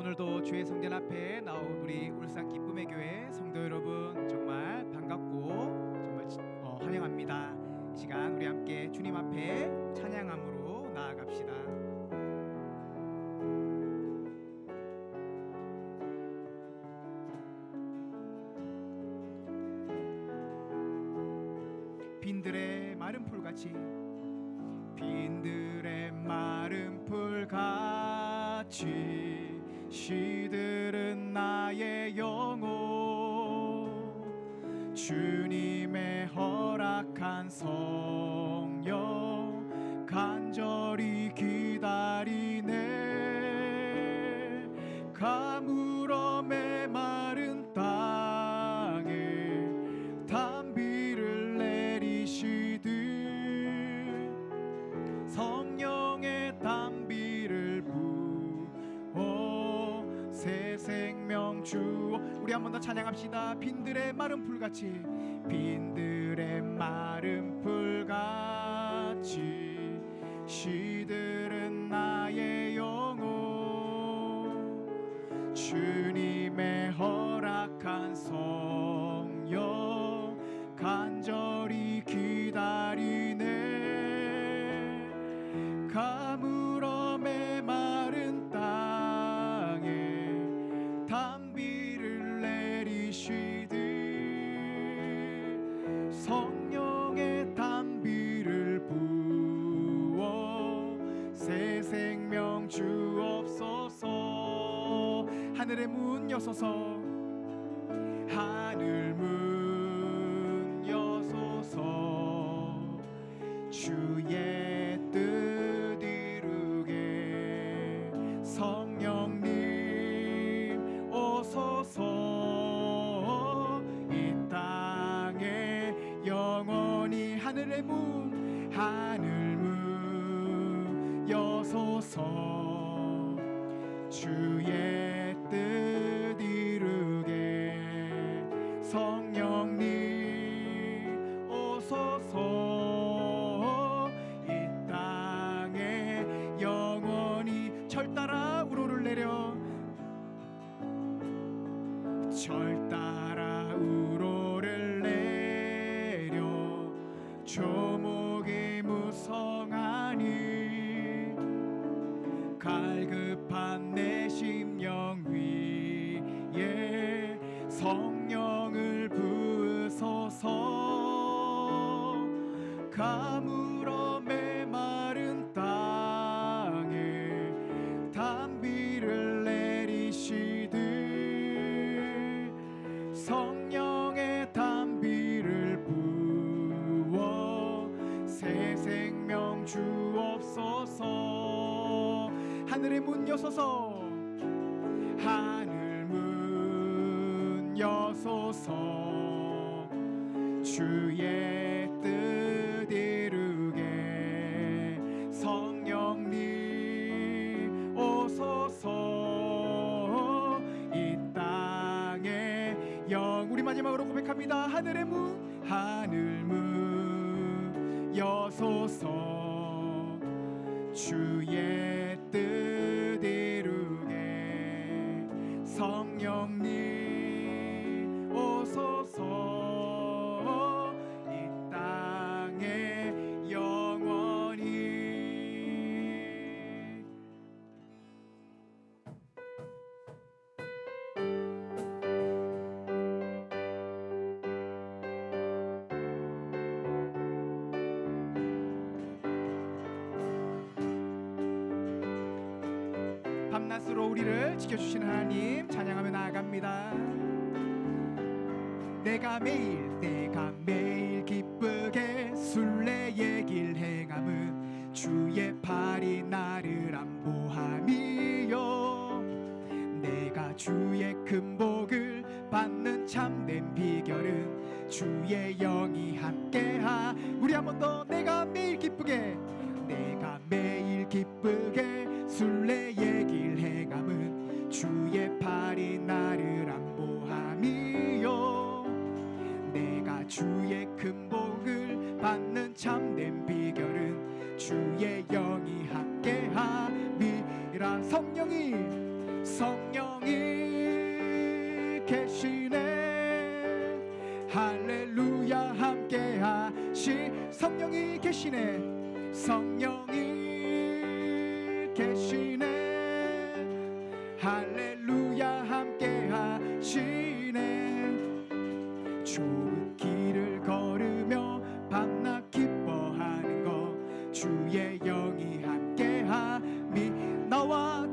오늘도 주의 성전 앞에 나온 우리 울산 기쁨의 교회 성도 여러분 정말 반갑고 정말 환영합니다. 이 시간 우리 함께 주님 앞에 찬양함으로 나아갑시다. 빈들의 마른 풀같이 빈들의 마른 풀같이 시들은 나의 영혼 주님의 허락한 성령 간절히 기다리네. 가물어 메마른 땅에 단비를 내리시듯 성령의 단비를 부어 새 생명 주어. 우리 한 번 더 찬양합시다. 빈들의 마른 풀같이 빈들의 마른 풀같이 시들은 나의 영혼 주님의 허락한 성령 간절히 기다리네. 가물어 메마른 땅에 단비를 내리시듯 성령의 단비를 부어 새 생명 주옵소서. 하늘의 문 여소서 하늘 문 여소서 주의 뜻 이루게 성령님 오소서. 이 땅에 영원히 하늘의 문 여소서 주의 뜻 이루게 성령님 오소서. 이 땅에 영원히 철 따라 우로를 내려 철 따라 우로를 내려 조목이 무성하니 갈급한 내 심령 위에 성령을 부으소서. 가물어 메마른 땅에 단비를 내리시듯 성령의 단비를 부어 새 생명 주옵소서. 하늘의 문 여소서 하늘 문 여소서 주의 뜻 이루게 성령님 오소서. 이 땅에 우리 마지막으로 고백합니다. 하늘 문 여소서 주의 뜻 이루게 성령님 오소서. 이 땅에 영원히. 밤낮으로 우리를 지켜주시는 하나님 찬양하며 나아갑니다. 내가 매일 기쁘게 순례의 길 행함은 주의 팔이 나를 안보함이요. 내가 주의 큰 복을 받는 참된 비결은 주의 영이 함께하. 우리 한 번 더. 내가 매일 기쁘게 순례의 길 행함은 주의 팔이 나를 안보함이요. 내가 주의 큰 복을 받는 참된 비결은 주의 영이 함께함이라. 성령이 성령이 계시네. 할렐루야 함께하시. 성령이 계시네. 성령이 계시네. 할렐루야 함께하시네. 좁은 길을 걸으며 밤낮 기뻐하는 것 주의 영이 함께함이. 나와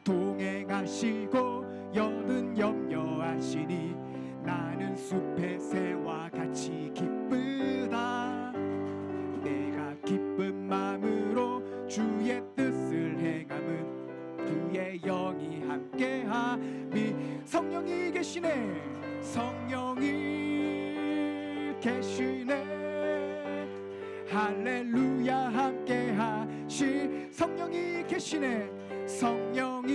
동행하시고 여는 염려하시니 나는 숲의 새와 같이 기쁘다. 내가 기쁜 마음으로 주의 뜻을 행함은 그의 영이 함께함이. 성령이 계시네. 성령이 계시네. 할렐루야 함께하시. 성령이 계시네. 성령이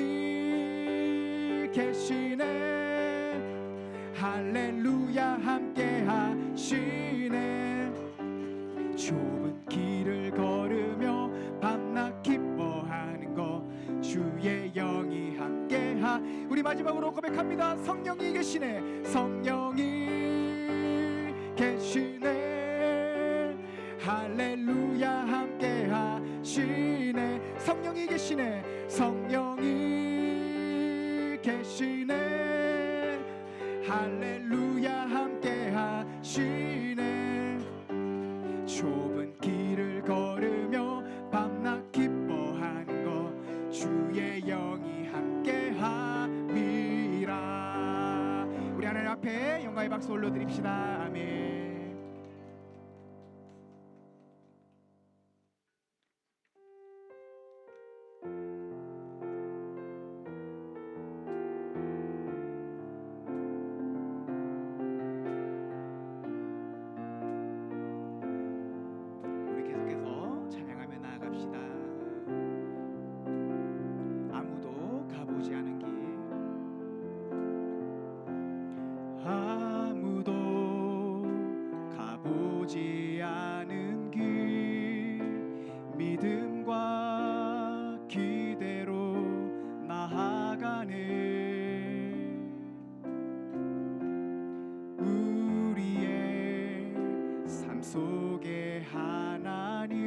계시네. 할렐루야 함께하시네. 좁은 길을 걸으며 밤낮 기뻐하는 것 주의 영이 함께하. 우리 마지막으로 고백합니다. 성령이 계시네. 성령이 계시네. 할렐루야 함께하시네. 성령이 계시네. 성령이 계시네. 할렐루야 함께하시네. 좁은 길을 걸으며 밤낮 기뻐하는 것 주의 영이 함께함이라. 우리 하나님 앞에 영광의 박수 올려드립시다. 아멘. 믿음과 기대로 나아가네. 우리의 삶 속에 하나님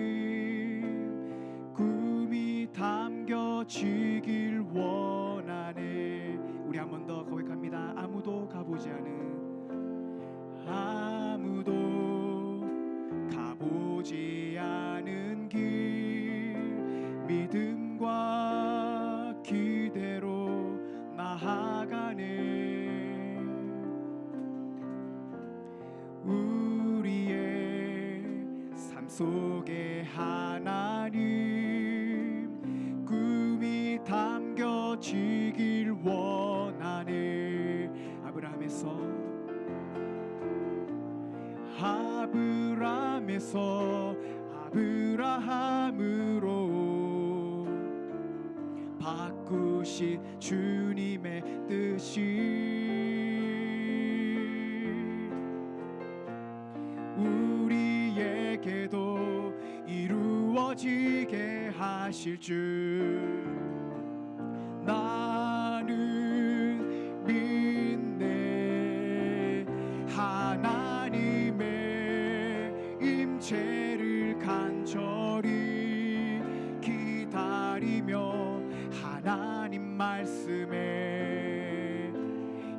꿈이 담겨지길 원하네. 우리 한 번 더 고백합니다. 아무도 가보지 않은, 아무도 가보지 않은 길, 믿음과 기대로 나아가네. 우리의 삶 속에 하나님 꿈이 담겨지길 원하네. 아브라함으로 바꾸신 주님의 뜻이 우리에게도 이루어지게 하실 줄 나는 믿네. 하나님의 임재를 간절히 기다리며 하나님 말씀에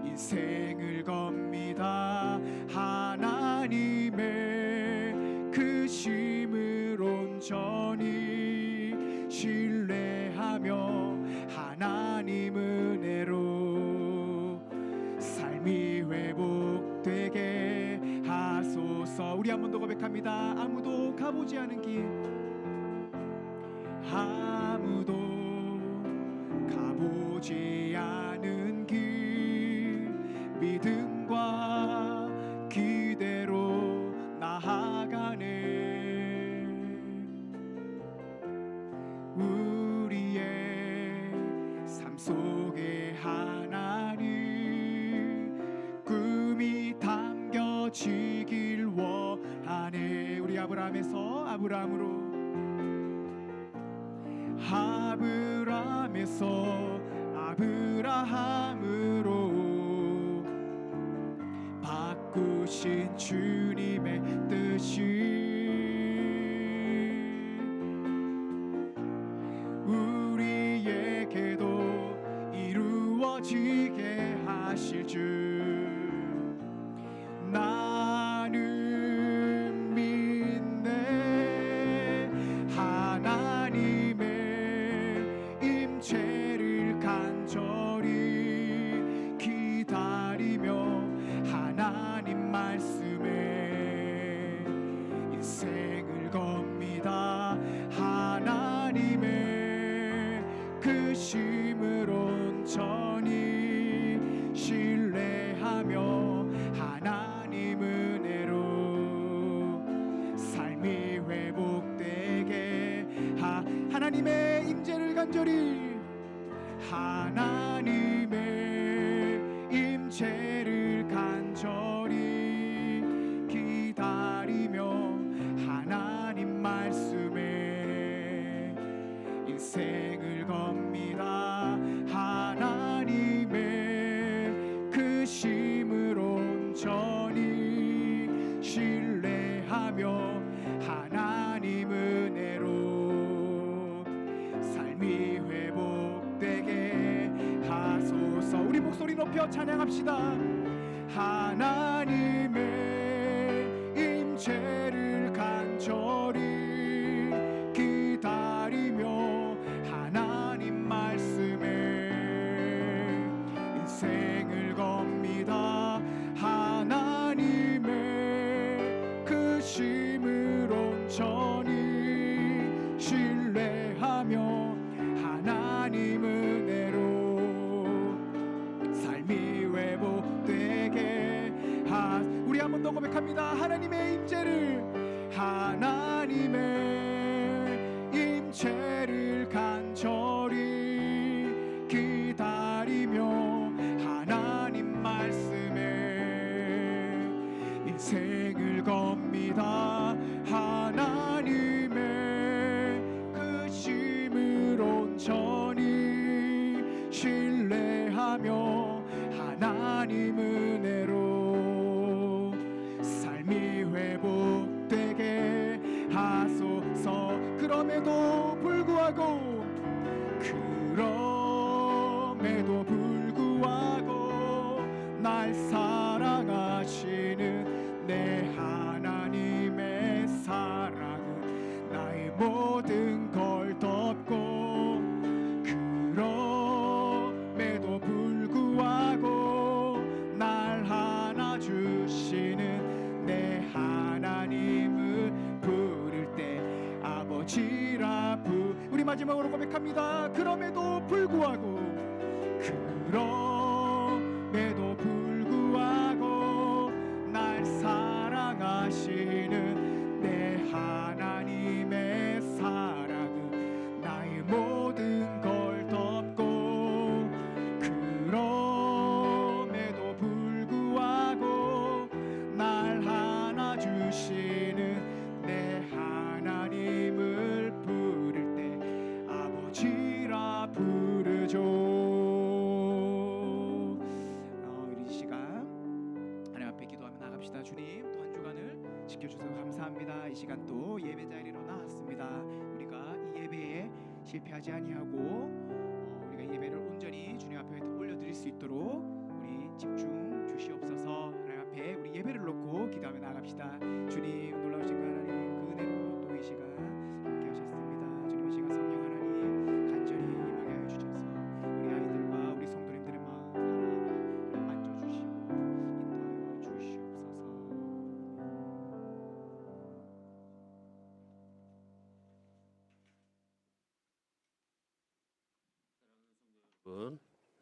인생을 겁니다. 하나님의 그 힘을 온전히 신뢰하며 하나님 은혜로 삶이 회복되게 하소서. 우리 한 번 더 고백합니다. 아무도 가보지 않은 길, 아무도 가보지 않은 길, 믿음과 기대로 나아가네. 우리의 삶 속에 하나님 꿈이 담겨지길 원하네. 우리 아브라함으로 주님의 뜻이 우리에게도 이루어지게 하실 줄 나는 믿네. 하나님의 임재를 간절히 기다리며 하나님 말씀에 인생을 겁니다. 하나님의 그 심을 온전히 신뢰하며 하나님 은혜로 삶이 회복되게 하나님의 임재를 간절히 하나님의 임재를 간절히 기다리며 하나님 말씀에 인생을 겁니다. 하나님의 그 심을 온전히 신뢰하며 하나님 은혜로 삶이 회복되게 하소서. 우리 목소리 높여 찬양합시다. 하나님의 임재를 간절히 기다리며 하나님 말씀에 인생을 겁니다. 하나님의 그 심을 온전히 신뢰하며 하나님 은혜로 삶이 회복되게 우리 한 번 더 고백합니다. 하나님의 임재를 하나님의 임재를 간절히 기다리며 하나님 말씀에 인생을 겁니다. 하나님의 그 심을 온전히 신뢰하며 하나님 은혜로 삶이 회복되게 하소서. 그럼에도 불구하고 날 사랑하시는 내 하나님의 사랑은 나의 모든 걸 덮고 그럼에도 불구하고 날 안아주시는 내 하나님을 부를 때 아버지라 우리 마지막으로 고백합니다. 그럼에도 불구하고 날 사랑하시는 내 하나님의 사랑은 나의 모든 걸 덮고 그럼에도 불구하고 날 안아주시는 내 하나님을 부를 때 아버지라 부르죠. 주님 또 한 주간을 지켜주셔서 감사합니다. 이 시간 또 예배 자리로 나왔습니다. 우리가 이 예배에 실패하지 아니하고 우리가 예배를 온전히 주님 앞에 올려드릴 수 있도록 우리 집중 주시옵소서. 하나님 앞에 우리 예배를 놓고 기도하며 나갑시다. 주님 놀라우신 그 하나님 그 은혜로 또 이 시간 함께 하셨습니다. 주님 이 시간 성령 하나님 간절히 임하게 하여 주셔서 우리 아이들과 우리 성도님들의 마음 하나하나 만져주시고 인도하여 주시옵소서.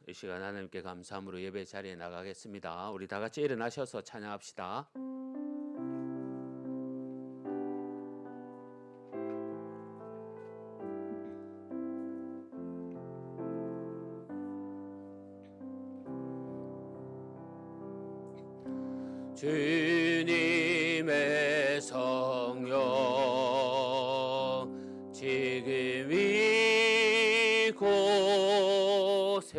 이 시간 하나님께 감사함으로 예배 자리에 나가겠습니다. 우리 다 같이 일어나셔서 찬양합시다. 주님의 성령 지금 이곳에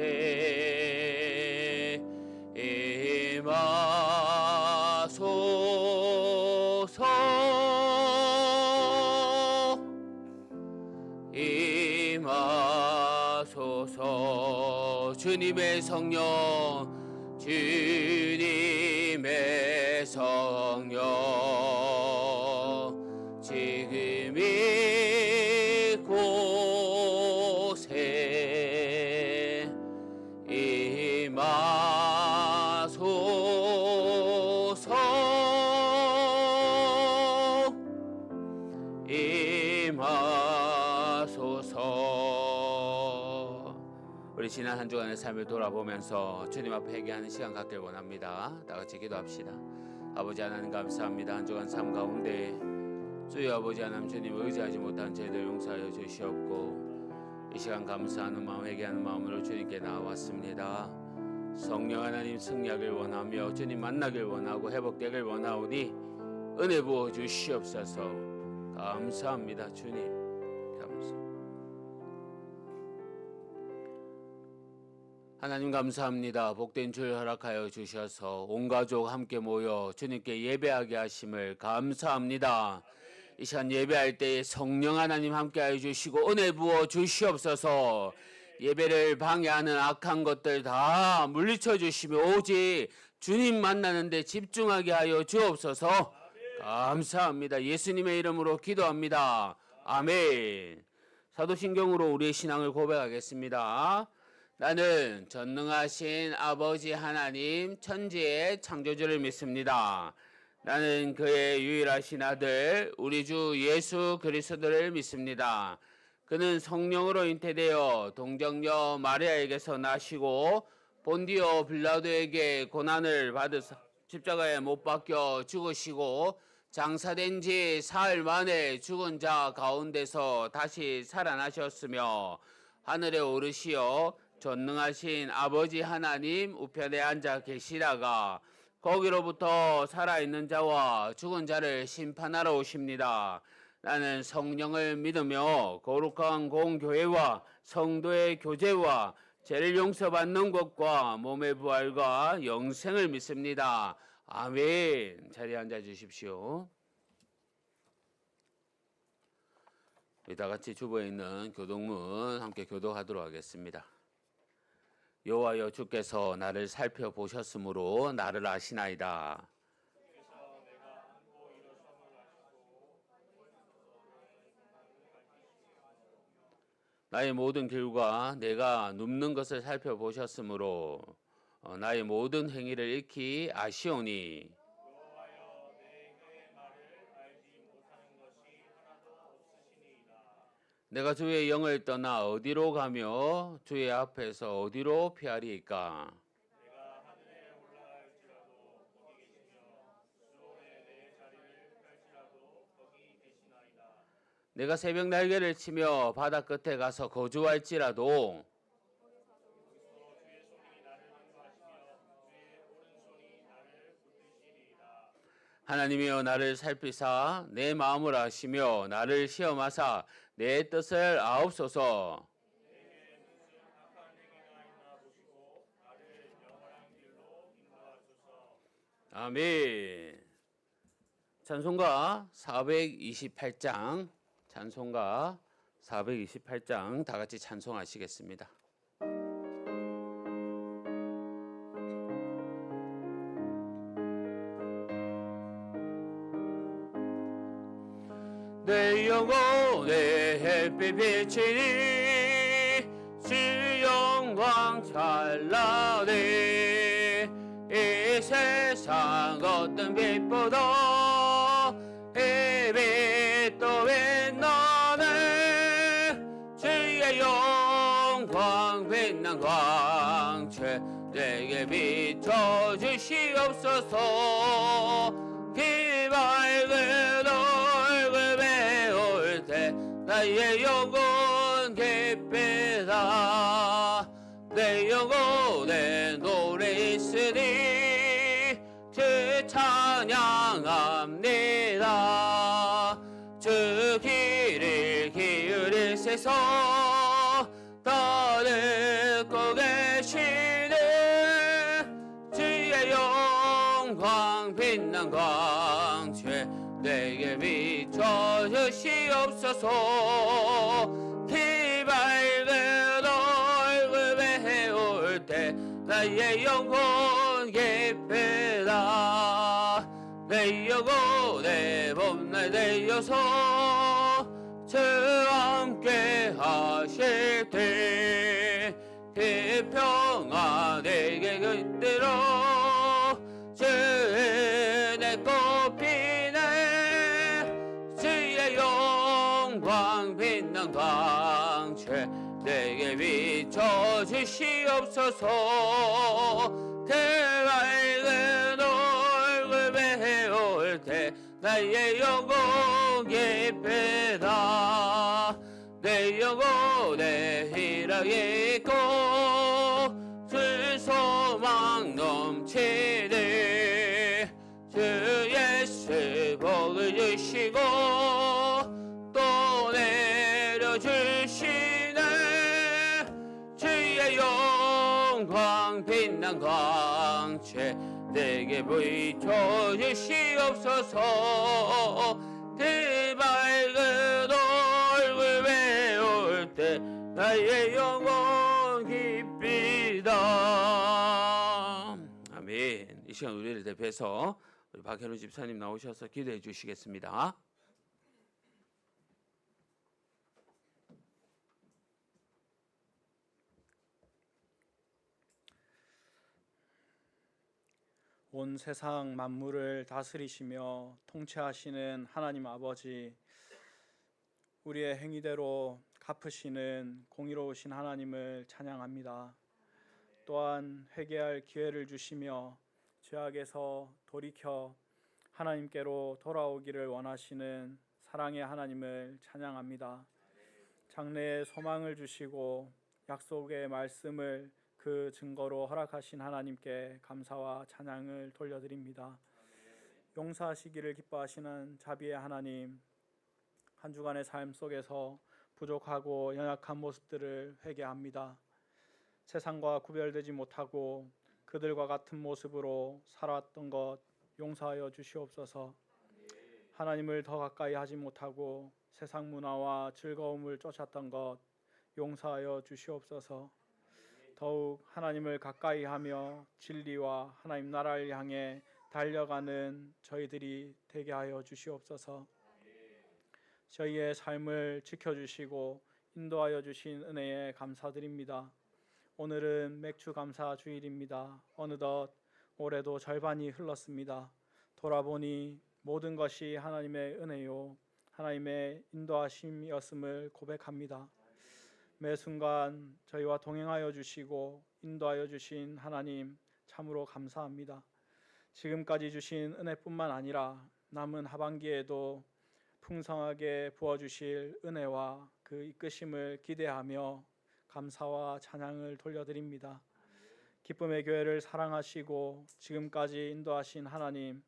임하소서. 주님의 성령 주님의 성령 지금 이곳에 임하소서 임하소서. 우리 지난 한 주간의 삶을 돌아보면서 주님 앞에 회개하는 시간 갖길 원합니다. 다 같이 기도합시다. 아버지 하나님 감사합니다. 한 주간 삶 가운데 주여 아버지 하나님 주님을 의지하지 못한 저희들 용서하여 주시옵고 이 시간 감사하는 마음 회개하는 마음으로 주님께 나왔습니다. 성령 하나님 승리하길 원하며 주님 만나길 원하고 회복되길 원하오니 은혜 부어 주시옵소서. 감사합니다. 주님 감사합니다. 하나님 감사합니다. 복된 주일 허락하여 주셔서 온 가족 함께 모여 주님께 예배하게 하심을 감사합니다. 이 시간 예배할 때에 성령 하나님 함께하여 주시고 은혜 부어 주시옵소서. 예배를 방해하는 악한 것들 다 물리쳐 주시며 오직 주님 만나는데 집중하게 하여 주옵소서. 감사합니다. 예수님의 이름으로 기도합니다. 아멘. 사도신경으로 우리의 신앙을 고백하겠습니다. 나는 전능하신 아버지 하나님 천지의 창조주를 믿습니다. 나는 그의 유일하신 아들 우리 주 예수 그리스도를 믿습니다. 그는 성령으로 잉태되어 동정녀 마리아에게서 나시고 본디오 빌라도에게 고난을 받으사 십자가에 못 박혀 죽으시고 장사된 지 사흘 만에 죽은 자 가운데서 다시 살아나셨으며 하늘에 오르시어 전능하신 아버지 하나님 우편에 앉아 계시다가 거기로부터 살아있는 자와 죽은 자를 심판하러 오십니다. 나는 성령을 믿으며 거룩한 공교회와 성도의 교제와 죄를 용서받는 것과 몸의 부활과 영생을 믿습니다. 아멘. 자리에 앉아 주십시오. 우리 다 같이 주보에 있는 교독문 함께 교독하도록 하겠습니다. 여호와여 주께서 나를 살펴보셨으므로 나를 아시나이다. 나의 모든 길과 내가 눕는 것을 살펴보셨으므로 나의 모든 행위를 익히 아시오니 내가 주의 영을 떠나 어디로 가며 주의 앞에서 어디로 피하리이까? 내가 새벽 날개를 치며 바다 끝에 가서 거주할지라도 하나님이여 나를 살피사 내 마음을 아시며 나를 시험하사 내 뜻을 아옵소서. 아멘. 찬송가 428장 찬송가 428장 다 같이 찬송하시겠습니다. 내 영혼의 햇빛 비치니 주 영광 찬란해 이 세상 어떤 빛보다 이 빛 또한 나는 주의 영광 빛난 광채 내게 비춰주시옵소서. 그 밝은 얼굴 배울 때 나의 영혼 기쁘다. 내 영혼에 노래 있으니 주 찬양합니다. 주 귀를 기울이소서. 다 듣고 계시는 주의 영광 빛난 광채 내게 비춰주시옵소서. 그 밝은 얼굴 배울 외울 때 나의 영혼 기쁘다. 내 영혼 내 봄날 되어서 주 함께 하실 때 그 평화 내게 깃들어 주의 내 꽃피네 주의 영광 빛난 광채 내게 비춰주시옵소서. 그 밝은 얼굴 배울 때 나의 영혼 기쁘다. 내 영혼에 희락이 있고 주 소망 넘치네. 주 예수 복을 주시고 또 내려주시네. 주의 영광 빛난 광채 내게 비춰주시옵소서. 그 밝은 얼굴 배울 때 나의 영혼 기쁘다. 아멘. 이 시간 우리를 대표해서 우리 박현우 집사님 나오셔서 기도해 주시겠습니다. 온 세상 만물을 다스리시며 통치하시는 하나님 아버지, 우리의 행위대로 갚으시는 공의로우신 하나님을 찬양합니다. 또한 회개할 기회를 주시며 죄악에서 돌이켜 하나님께로 돌아오기를 원하시는 사랑의 하나님을 찬양합니다. 장래의 소망을 주시고 약속의 말씀을 그 증거로 허락하신 하나님께 감사와 찬양을 돌려드립니다. 용서하시기를 기뻐하시는 자비의 하나님, 한 주간의 삶 속에서 부족하고 연약한 모습들을 회개합니다. 세상과 구별되지 못하고 그들과 같은 모습으로 살아왔던 것 용서하여 주시옵소서. 하나님을 더 가까이 하지 못하고 세상 문화와 즐거움을 쫓았던 것 용서하여 주시옵소서. 더욱 하나님을 가까이 하며 진리와 하나님 나라를 향해 달려가는 저희들이 되게 하여 주시옵소서. 저희의 삶을 지켜주시고 인도하여 주신 은혜에 감사드립니다. 오늘은 맥주 감사 주일입니다. 어느덧 올해도 절반이 흘렀습니다. 돌아보니 모든 것이 하나님의 은혜요 하나님의 인도하심이었음을 고백합니다. 매 순간 저희와 동행하여 주시고 인도하여 주신 하나님 참으로 감사합니다. 지금까지 주신 은혜뿐만 아니라 남은 하반기에도 풍성하게 부어주실 은혜와 그 이끄심을 기대하며 감사와 찬양을 돌려드립니다. 기쁨의 교회를 사랑하시고 지금까지 인도하신 하나님,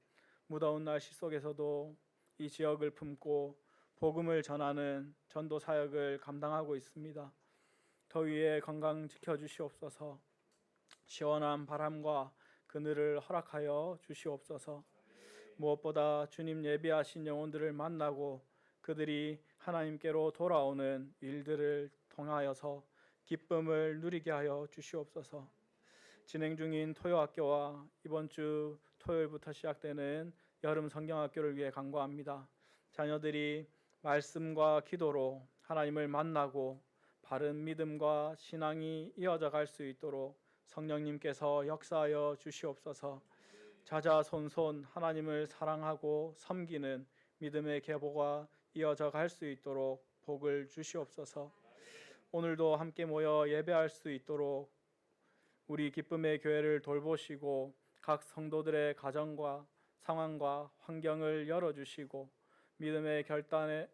무더운 날씨 속에서도 이 지역을 품고 복음을 전하는 전도 사역을 감당하고 있습니다. 더위에 건강 지켜주시옵소서. 시원한 바람과 그늘을 허락하여 주시옵소서. 무엇보다 주님 예비하신 영혼들을 만나고 그들이 하나님께로 돌아오는 일들을 통하여서 기쁨을 누리게 하여 주시옵소서. 진행 중인 토요학교와 이번 주 토요일부터 시작되는 여름 성경학교를 위해 간구합니다. 자녀들이 말씀과 기도로 하나님을 만나고 바른 믿음과 신앙이 이어져 갈 수 있도록 성령님께서 역사하여 주시옵소서. 자자손손 하나님을 사랑하고 섬기는 믿음의 계보가 이어져 갈 수 있도록 복을 주시옵소서. 오늘도 함께 모여 예배할 수 있도록 우리 기쁨의 교회를 돌보시고 각 성도들의 가정과 상황과 환경을 열어주시고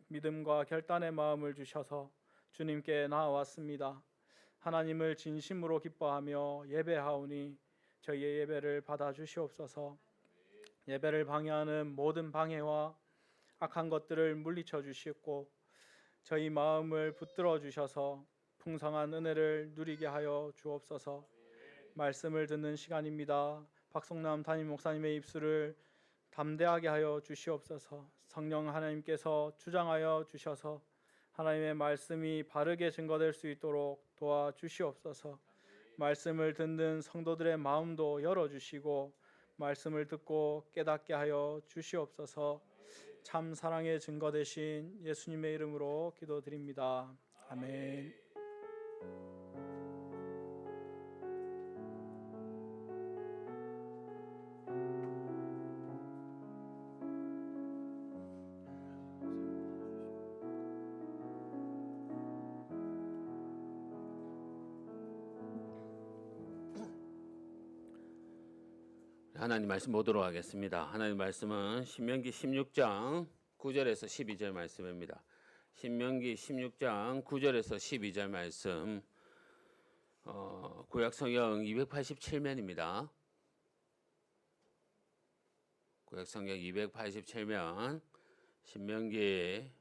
믿음과 결단의 마음을 주셔서 주님께 나아왔습니다. 하나님을 진심으로 기뻐하며 예배하오니 저희의 예배를 받아주시옵소서. 예배를 방해하는 모든 방해와 악한 것들을 물리쳐 주시고 저희 마음을 붙들어 주셔서 풍성한 은혜를 누리게 하여 주옵소서. 말씀을 듣는 시간입니다. 박성남 담임 목사님의 입술을 담대하게 하여 주시옵소서. 성령 하나님께서 주장하여 주셔서 하나님의 말씀이 바르게 증거될 수 있도록 도와주시옵소서. 말씀을 듣는 성도들의 마음도 열어주시고 말씀을 듣고 깨닫게 하여 주시옵소서. 참 사랑의 증거 되신 예수님의 이름으로 기도드립니다. 아멘. 하나님 말씀 보도록 하겠습니다. 하나님 말씀은 신명기 16장 9절에서 12절 말씀입니다. 신명기 16장 9절에서 12절 말씀, 구약성경 287면입니다. 구약성경 287면 신명기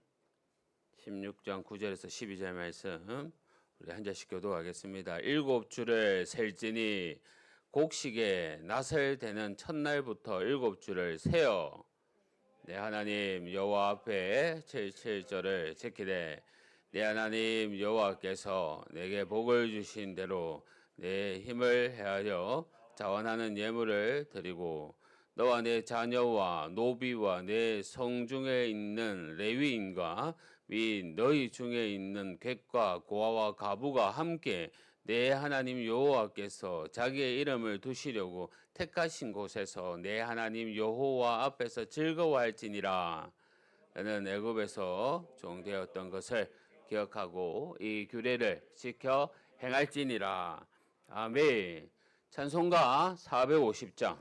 16장 9절에서 12절 말씀 우리 한 절씩 교도하겠습니다. 7줄을 셀지니 곡식에 낫을 대는 첫날부터 7줄을 세어 내 하나님 여호와 앞에 77절을 지키되 내 하나님 여호와께서 내게 복을 주신 대로 내 힘을 헤아려 자원하는 예물을 드리고 너와 내 자녀와 노비와 내 성중에 있는 레위인과 및 너희 중에 있는 객과 고아와 가부가 함께 내 하나님 여호와께서 자기의 이름을 두시려고 택하신 곳에서 내 하나님 여호와 앞에서 즐거워할지니라. 너는 애굽에서 종되었던 것을 기억하고 이 규례를 지켜 행할지니라. 아멘. 찬송가 450장,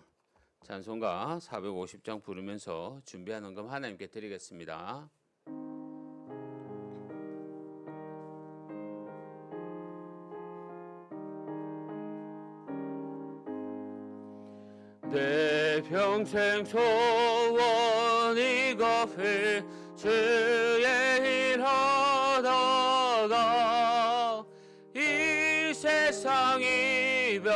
찬송가 450장 부르면서 준비한 헌금 하나님께 드리겠습니다. 내 평생 소원이가 주의 일 하다가 이 세상 이별하는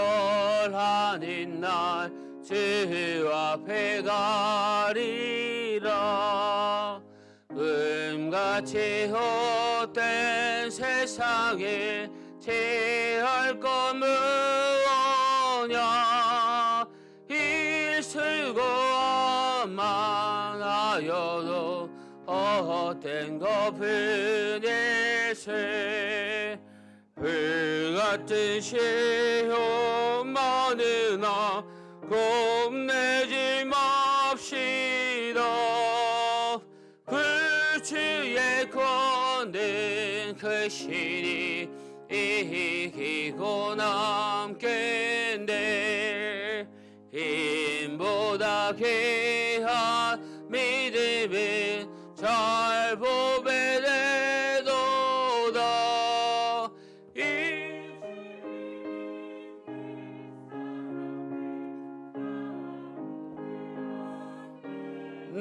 날 주 앞에 가리라. 금같이 헛된 세상에 제할 것 무엇냐. 일술고만 하여도 헛된 거분일세. 불같은 시험만으나 겁내지 맙시다. 불주의 권능 크시니 이기고 남겠네. 힘보다 귀한 믿음이 잘 보배되도다.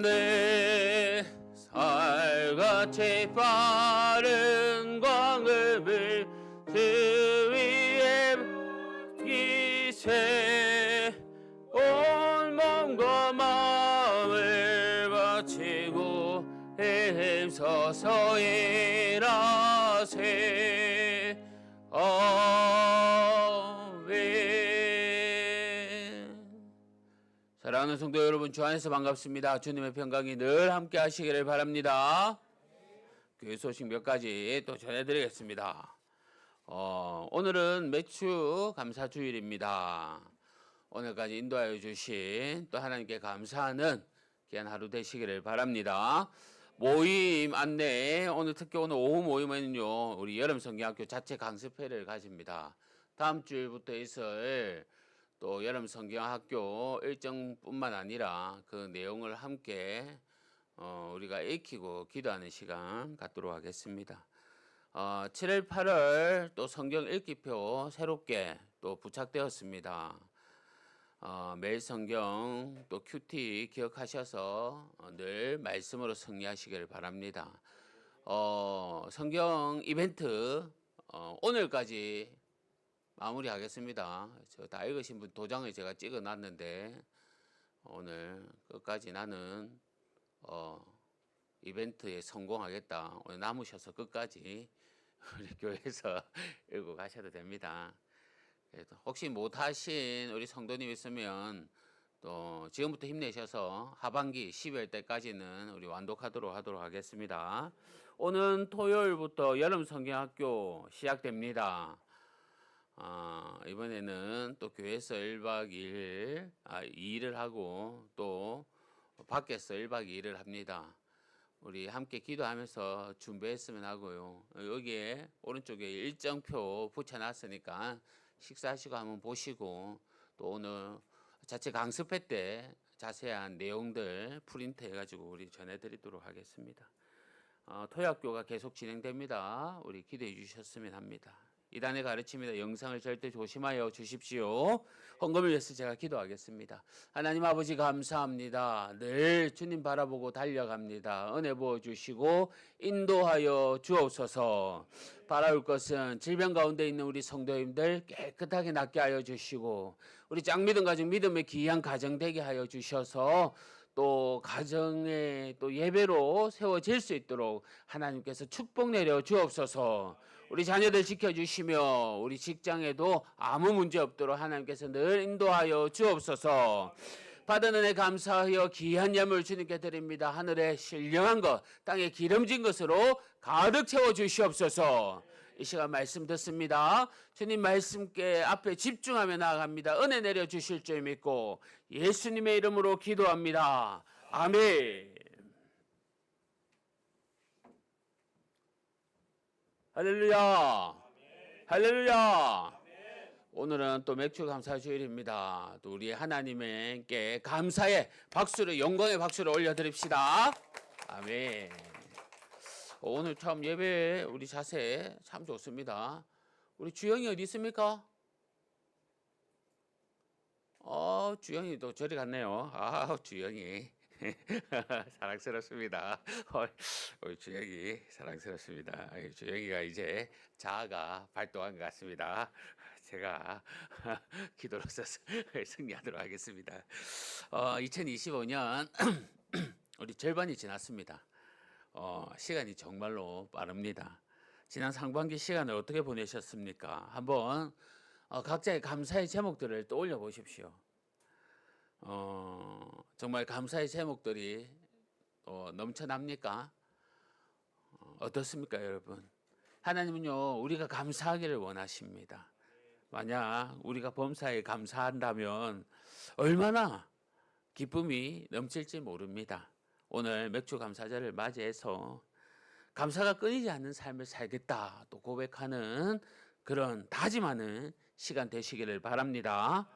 내 살같이 빠른 광음을 주 위에 기세. 온 몸과 마음을 바치고 힘써서 일하세. 사랑하는 성도 여러분, 주 안에서 반갑습니다. 주님의 평강이 늘 함께 하시기를 바랍니다. 교회 소식 몇 가지 또 전해드리겠습니다. 오늘은 매주 감사주일입니다. 오늘까지 인도하여 주신 또 하나님께 감사하는 귀한 하루 되시기를 바랍니다. 모임 안내, 오늘 특히 오늘 오후 모임에는요, 우리 여름성경학교 자체 강습회를 가집니다. 다음 주부터 있을 또 여름성경학교 일정뿐만 아니라 그 내용을 함께 우리가 익히고 기도하는 시간 갖도록 하겠습니다. 7월 8월 또 성경 읽기표 새롭게 또 부착되었습니다. 매일 성경 또 큐티 기억하셔서 늘 말씀으로 승리하시길 바랍니다. 성경 이벤트 오늘까지 마무리하겠습니다. 저 다 읽으신 분 도장을 제가 찍어 놨는데 오늘 끝까지 나는 이벤트에 성공하겠다. 오늘 남으셔서 끝까지 우리 교회에서 읽고 가셔도 됩니다. 그래서 혹시 못하신 우리 성도님 있으면 또 지금부터 힘내셔서 하반기 12월 때까지는 우리 완독하도록 하겠습니다. 오늘 토요일부터 여름 성경학교 시작됩니다. 이번에는 또 교회에서 1박 2일 2일을 하고 또 밖에서 1박 2일을 합니다. 우리 함께 기도하면서 준비했으면 하고요. 여기에 오른쪽에 일정표 붙여놨으니까 식사하시고 한번 보시고 또 오늘 자체 강습회 때 자세한 내용들 프린트 해가지고 우리 전해드리도록 하겠습니다. 토요학교가 계속 진행됩니다. 우리 기대해 주셨으면 합니다. 이단의 가르침이다. 영상을 절대 조심하여 주십시오. 헌금을 위해서 제가 기도하겠습니다. 하나님 아버지 감사합니다. 늘 주님 바라보고 달려갑니다. 은혜 부어주시고 인도하여 주옵소서. 바라올 것은 질병 가운데 있는 우리 성도님들 깨끗하게 낫게 하여 주시고 우리 짱믿음 가정 믿음의 귀한 가정 되게 하여 주셔서 또 가정에 또 예배로 세워질 수 있도록 하나님께서 축복 내려 주옵소서. 우리 자녀들 지켜주시며 우리 직장에도 아무 문제 없도록 하나님께서 늘 인도하여 주옵소서. 받은 은혜 감사하여 귀한 예물 주님께 드립니다. 하늘에 신령한 것 땅에 기름진 것으로 가득 채워 주시옵소서. 이 시간 말씀 듣습니다. 주님 말씀께 앞에 집중하며 나아갑니다. 은혜 내려 주실 줄 믿고 예수님의 이름으로 기도합니다. 아멘. 할렐루야. 할렐루야. 오늘은 또 맥주 감사 주일입니다. 또 우리 하나님께 감사의 박수를 영광의 박수를 올려드립시다. 아멘. 오늘 참 예배 우리 자세 참 좋습니다. 우리 주영이 어디 있습니까? 주영이도 저리 갔네요. 주영이 사랑스럽습니다. 우리 주영이 사랑스럽습니다. 주영이가 이제 자아가 발동한 것 같습니다. 제가 기도로서 승리하도록 하겠습니다. 2025년 우리 절반이 지났습니다. 시간이 정말로 빠릅니다. 지난 상반기 시간을 어떻게 보내셨습니까? 한번 각자의 감사의 제목들을 떠올려 보십시오. 정말 감사의 제목들이 넘쳐납니까? 어떻습니까, 여러분? 하나님은요, 우리가 감사하기를 원하십니다. 만약 우리가 범사에 감사한다면 얼마나 기쁨이 넘칠지 모릅니다. 오늘 맥주 감사절을 맞이해서 감사가 끊이지 않는 삶을 살겠다 또 고백하는 그런 다짐하는 시간 되시기를 바랍니다.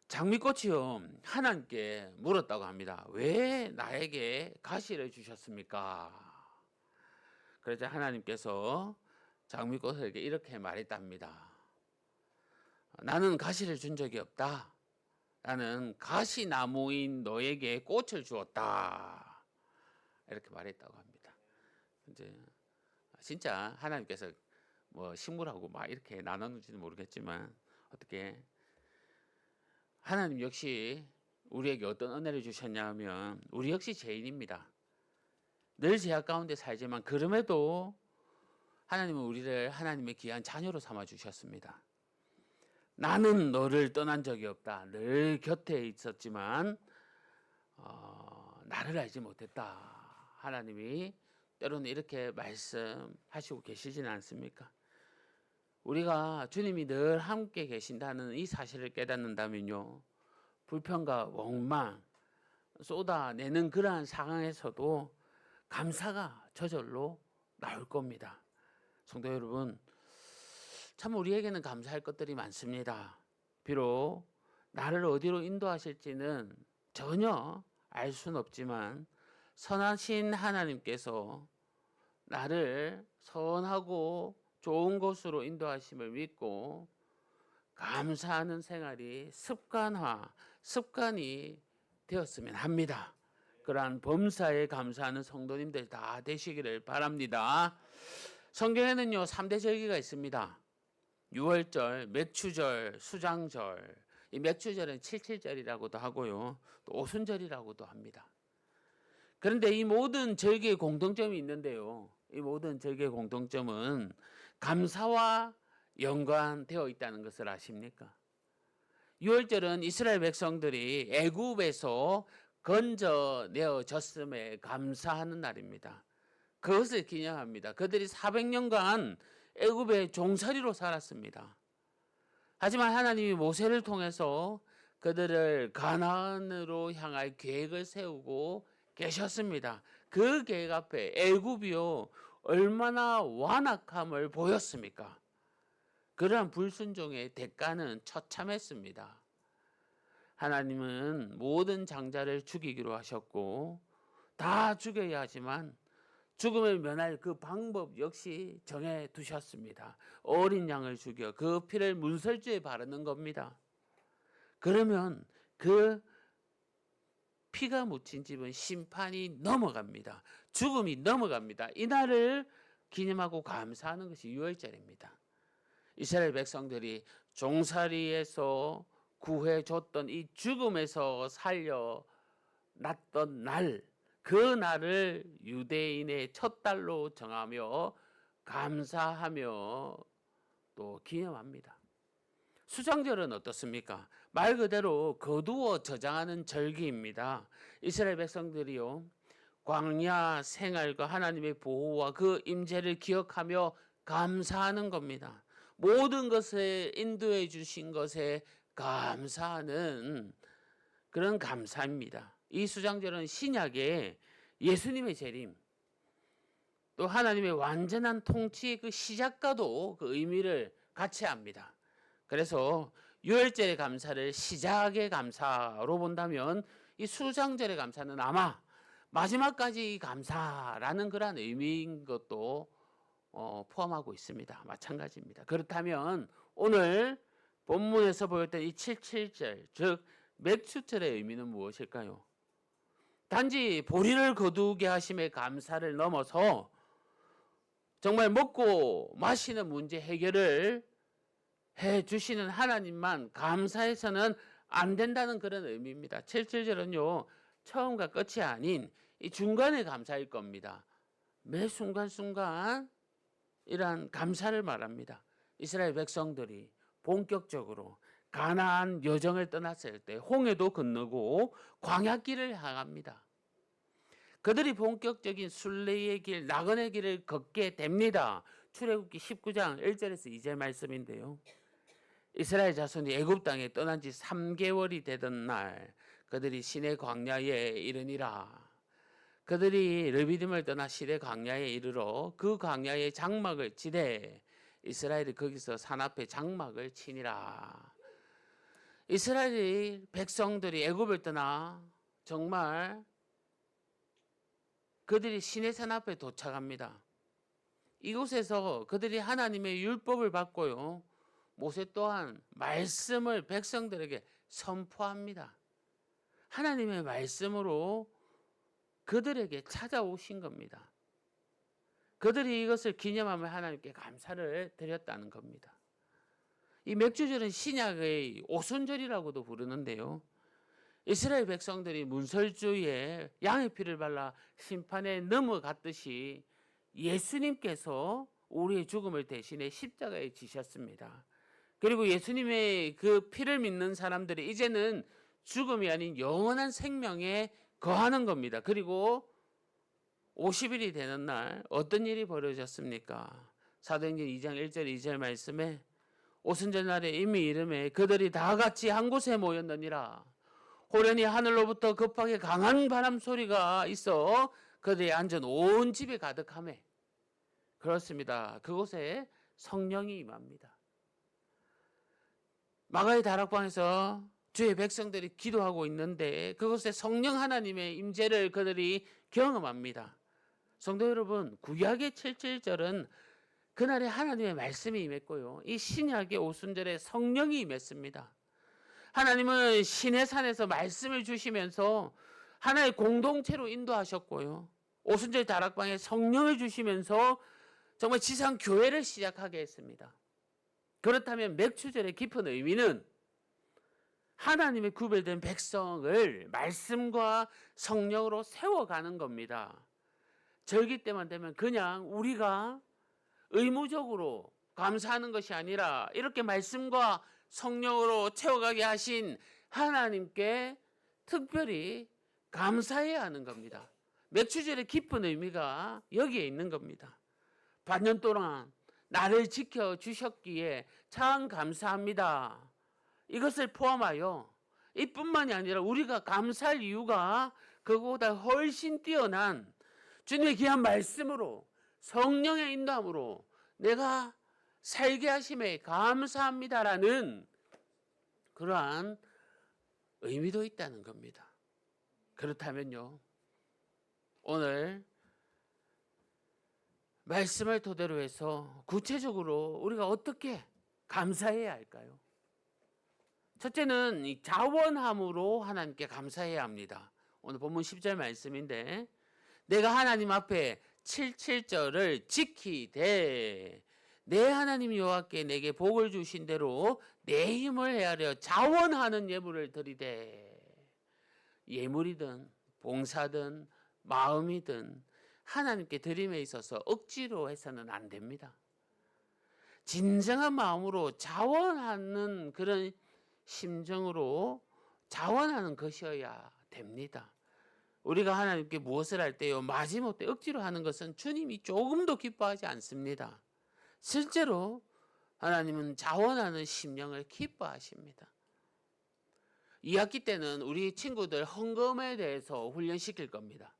장미꽃이요 하나님께 물었다고 합니다. 왜 나에게 가시를 주셨습니까? 그러자 하나님께서 장미꽃에게 이렇게 말했답니다. 나는 가시를 준 적이 없다. 나는 가시나무인 너에게 꽃을 주었다. 이렇게 말했다고 합니다. 이제 진짜 하나님께서 뭐 식물하고 막 이렇게 나눴는지는 모르겠지만 어떻게 하나님 역시 우리에게 어떤 은혜를 주셨냐 하면 우리 역시 죄인입니다. 늘 죄악 가운데 살지만 그럼에도 하나님은 우리를 하나님의 귀한 자녀로 삼아 주셨습니다. 나는 너를 떠난 적이 없다. 늘 곁에 있었지만 나를 알지 못했다. 하나님이 때로는 이렇게 말씀하시고 계시지는 않습니까? 우리가 주님이 늘 함께 계신다는 이 사실을 깨닫는다면요. 불평과 원망 쏟아내는 그러한 상황에서도 감사가 저절로 나올 겁니다. 성도 여러분, 참 우리에게는 감사할 것들이 많습니다. 비록 나를 어디로 인도하실지는 전혀 알 수는 없지만 선하신 하나님께서 나를 선하고 좋은 곳으로 인도하심을 믿고 감사하는 생활이 습관이 되었으면 합니다. 그러한 범사에 감사하는 성도님들 다 되시기를 바랍니다. 성경에는요 3대 절기가 있습니다. 유월절, 맥추절, 수장절. 이 맥추절은 칠칠절이라고도 하고요. 또 오순절이라고도 합니다. 그런데 이 모든 절기의 공통점이 있는데요. 이 모든 절기의 공통점은 감사와 연관되어 있다는 것을 아십니까? 유월절은 이스라엘 백성들이 애굽에서 건져내어졌음에 감사하는 날입니다. 그것을 기념합니다. 그들이 400년간 애굽의 종살이로 살았습니다. 하지만 하나님이 모세를 통해서 그들을 가나안으로 향할 계획을 세우고 계셨습니다. 그 계획 앞에 애굽이요 얼마나 완악함을 보였습니까? 그러한 불순종의 대가는 처참했습니다. 하나님은 모든 장자를 죽이기로 하셨고 다 죽여야 하지만 죽음을 면할 그 방법 역시 정해 두셨습니다. 어린 양을 죽여 그 피를 문설주에 바르는 겁니다. 그러면 그 피가 묻힌 집은 심판이 넘어갑니다. 죽음이 넘어갑니다. 이날을 기념하고 감사하는 것이 유월절입니다. 이스라엘 백성들이 종살이에서 구해줬던 이 죽음에서 살려났던 날, 그 날을 유대인의 첫 달로 정하며 감사하며 또 기념합니다. 수장절은 어떻습니까? 말 그대로 거두어 저장하는 절기입니다. 이스라엘 백성들이요 광야 생활과 하나님의 보호와 그 임재를 기억하며 감사하는 겁니다. 모든 것에 인도해 주신 것에 감사하는 그런 감사입니다. 이 수장절은 신약의 예수님의 재림, 또 하나님의 완전한 통치의 그 시작과도 그 의미를 같이 합니다. 그래서 유월절의 감사를 시작의 감사로 본다면 이 수장절의 감사는 아마 마지막까지 감사라는 그런 의미인 것도 포함하고 있습니다. 마찬가지입니다. 그렇다면 오늘 본문에서 보였던 이 77절, 즉 맥추절의 의미는 무엇일까요? 단지 보리를 거두게 하심의 감사를 넘어서 정말 먹고 마시는 문제 해결을 해주시는 하나님만 감사해서는 안 된다는 그런 의미입니다. 77절은요 처음과 끝이 아닌 이 중간의 감사일 겁니다. 매 순간순간 이러한 감사를 말합니다. 이스라엘 백성들이 본격적으로 가나안 여정을 떠났을 때 홍해도 건너고 광야길을 향합니다. 그들이 본격적인 순례의 길, 나그네 길을 걷게 됩니다. 출애굽기 19장 1절에서 2절 말씀인데요. 이스라엘 자손이 애굽 땅에 떠난 지 3개월이 되던 날 그들이 시내 광야에 이르니라. 그들이 르비딤을 떠나 시내 광야에 이르러 그 광야에 장막을 치되 이스라엘이 거기서 산 앞에 장막을 치니라. 이스라엘 백성들이 애굽을 떠나 정말 그들이 시내산 앞에 도착합니다. 이곳에서 그들이 하나님의 율법을 받고요. 모세 또한 말씀을 백성들에게 선포합니다. 하나님의 말씀으로 그들에게 찾아오신 겁니다. 그들이 이것을 기념하며 하나님께 감사를 드렸다는 겁니다. 이 맥주절은 신약의 오순절이라고도 부르는데요. 이스라엘 백성들이 문설주에 양의 피를 발라 심판에 넘어갔듯이 예수님께서 우리의 죽음을 대신해 십자가에 지셨습니다. 그리고 예수님의 그 피를 믿는 사람들이 이제는 죽음이 아닌 영원한 생명에 거하는 겁니다. 그리고 50일이 되는 날 어떤 일이 벌어졌습니까? 사도행전 2장 1절 2절 말씀에 오순절 날에 이미 이름에 그들이 다 같이 한 곳에 모였느니라. 호련히 하늘로부터 급하게 강한 바람 소리가 있어 그들이 앉은 온 집에 가득하매. 그렇습니다. 그곳에 성령이 임합니다. 마가의 다락방에서 주의 백성들이 기도하고 있는데 그곳에 성령 하나님의 임재를 그들이 경험합니다. 성도 여러분, 구약의 77절은 그날에 하나님의 말씀이 임했고요. 이 신약의 오순절에 성령이 임했습니다. 하나님은 시내산에서 말씀을 주시면서 하나의 공동체로 인도하셨고요. 오순절 다락방에 성령을 주시면서 정말 지상 교회를 시작하게 했습니다. 그렇다면 맥추절의 깊은 의미는 하나님의 구별된 백성을 말씀과 성령으로 세워가는 겁니다. 절기 때만 되면 그냥 우리가 의무적으로 감사하는 것이 아니라 이렇게 말씀과 성령으로 채워가게 하신 하나님께 특별히 감사해야 하는 겁니다. 맥주절의 깊은 의미가 여기에 있는 겁니다. 반년 동안 나를 지켜주셨기에 참 감사합니다. 이것을 포함하여 이뿐만이 아니라 우리가 감사할 이유가 그거보다 훨씬 뛰어난 주님의 귀한 말씀으로 성령의 인도함으로 내가 살게 하심에 감사합니다라는 그러한 의미도 있다는 겁니다. 그렇다면요, 오늘 말씀을 토대로 해서 구체적으로 우리가 어떻게 감사해야 할까요? 첫째는 이 자원함으로 하나님께 감사해야 합니다. 오늘 본문 10절 말씀인데, 내가 하나님 앞에 77절을 지키되 내 하나님 여호와께 내게 복을 주신 대로 내 힘을 헤아려 자원하는 예물을 드리되, 예물이든 봉사든 마음이든 하나님께 드림에 있어서 억지로 해서는 안 됩니다. 진정한 마음으로 자원하는 그런 심정으로 자원하는 것이어야 됩니다. 우리가 하나님께 무엇을 할 때요, 마지못해 억지로 하는 것은 주님이 조금도 기뻐하지 않습니다. 실제로 하나님은 자원하는 심령을 기뻐하십니다. 2학기 때는 우리 친구들 헌금에 대해서 훈련시킬 겁니다.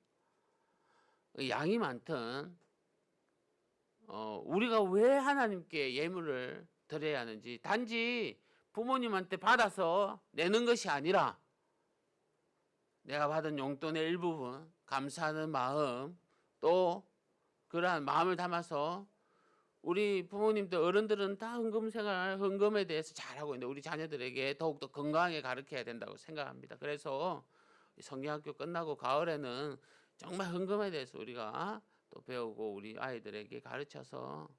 양이 많든 우리가 왜 하나님께 예물을 드려야 하는지, 단지 부모님한테 받아서 내는 것이 아니라 내가 받은 용돈의 일부분 감사하는 마음, 또 그러한 마음을 담아서 우리 부모님들, 어른들은 다 헌금 생활, 헌금에 대해서 잘하고 있는데 우리 자녀들에게 더욱더 건강하게 가르쳐야 된다고 생각합니다. 그래서 성경학교 끝나고 가을에는 정말 헌금에 대해서 우리가 또 배우고 우리 아이들에게 가르쳐서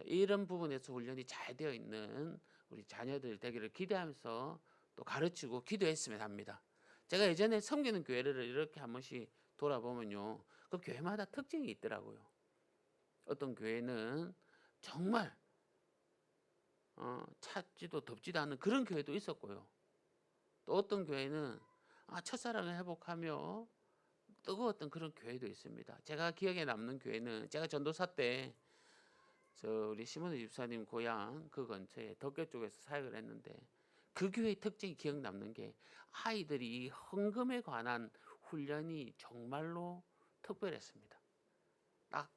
이런 부분에서 훈련이 잘 되어 있는 우리 자녀들 되기를 기대하면서 또 가르치고 기도했으면 합니다. 제가 예전에 섬기는 교회를 이렇게 한 번씩 돌아보면요, 그 교회마다 특징이 있더라고요. 어떤 교회는 정말 찼지도 덥지도 않은 그런 교회도 있었고요. 또 어떤 교회는 첫사랑을 회복하며 뜨거웠던 그런 교회도 있습니다. 제가 기억에 남는 교회는 제가 전도사 때 우리 시몬의 집사님 고향 그 근처에 덕교 쪽에서 사역을 했는데, 그 교회의 특징이 기억 남는 게 아이들이 헌금에 관한 훈련이 정말로 특별했습니다. 딱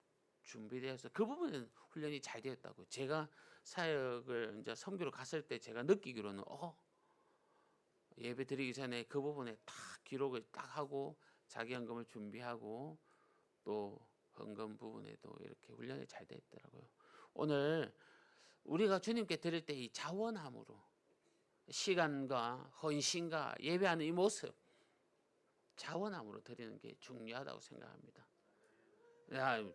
준비되어서 그 부분은 훈련이 잘 되었다고. 제가 사역을 이제 선교로 갔을 때 제가 느끼기로는 예배 드리기 전에 그 부분에 딱 기록을 딱 하고 자기 헌금을 준비하고 또 헌금 부분에도 이렇게 훈련이 잘 되어 있더라고요. 오늘 우리가 주님께 드릴 때 이 자원함으로 시간과 헌신과 예배하는 이 모습, 자원함으로 드리는 게 중요하다고 생각합니다.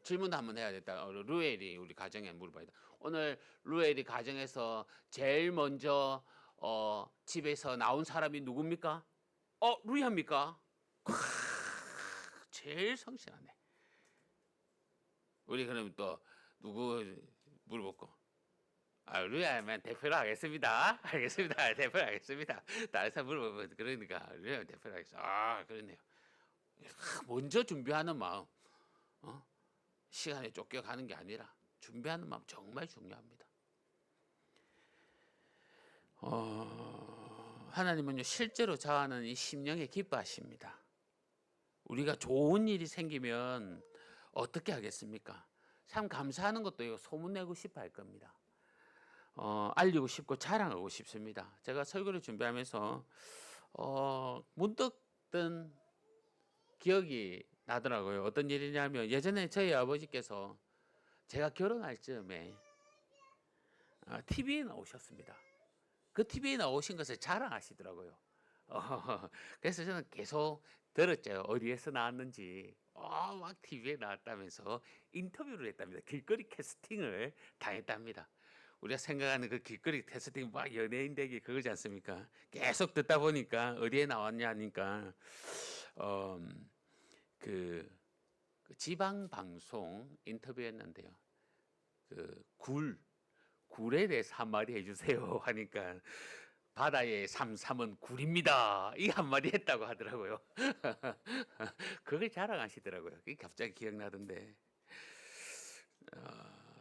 질문도 한번 해야겠다. 루엘이 우리 가정에 물어봐야 돼. 오늘 루엘이 가정에서 제일 먼저 집에서 나온 사람이 누굽니까? 루이합니까? 제일 성실하네. 우리 그럼 또 누구 물어볼까? 루이하면 대표로 하겠습니다. 알겠습니다. 대표로 하겠습니다. 다른 사람 물어보면 그러니까 루이하면 대표로 하겠습니다. 그러네요. 먼저 준비하는 마음, 시간에 쫓겨가는 게 아니라 준비하는 마음 정말 중요합니다. 하나님은요, 실제로 자아는 이 심령에 기뻐하십니다. 우리가 좋은 일이 생기면 어떻게 하겠습니까? 참 감사하는 것도 소문내고 싶어 할 겁니다. 알리고 싶고 자랑하고 싶습니다. 제가 설교를 준비하면서 문득 든 기억이 나더라고요. 어떤 일이냐면, 예전에 저희 아버지께서 제가 결혼할 즈음에 TV에 나오셨습니다. 그 TV에 나오신 것을 자랑하시더라고요. 그래서 저는 계속 들었죠. 어디에서 나왔는지. 막 TV에 나왔다면서 인터뷰를 했답니다. 길거리 캐스팅을 당했답니다. 우리가 생각하는 그 길거리 캐스팅 막 연예인 되기 그거지 않습니까? 계속 듣다 보니까 어디에 나왔냐 하니까 그 지방 방송 인터뷰였는데요. 굴에 대해서 한마디 해주세요 하니까 바다의 삼삼은 굴입니다. 이 한마디 했다고 하더라고요. 그걸 자랑하시더라고요. 그게 갑자기 기억나던데.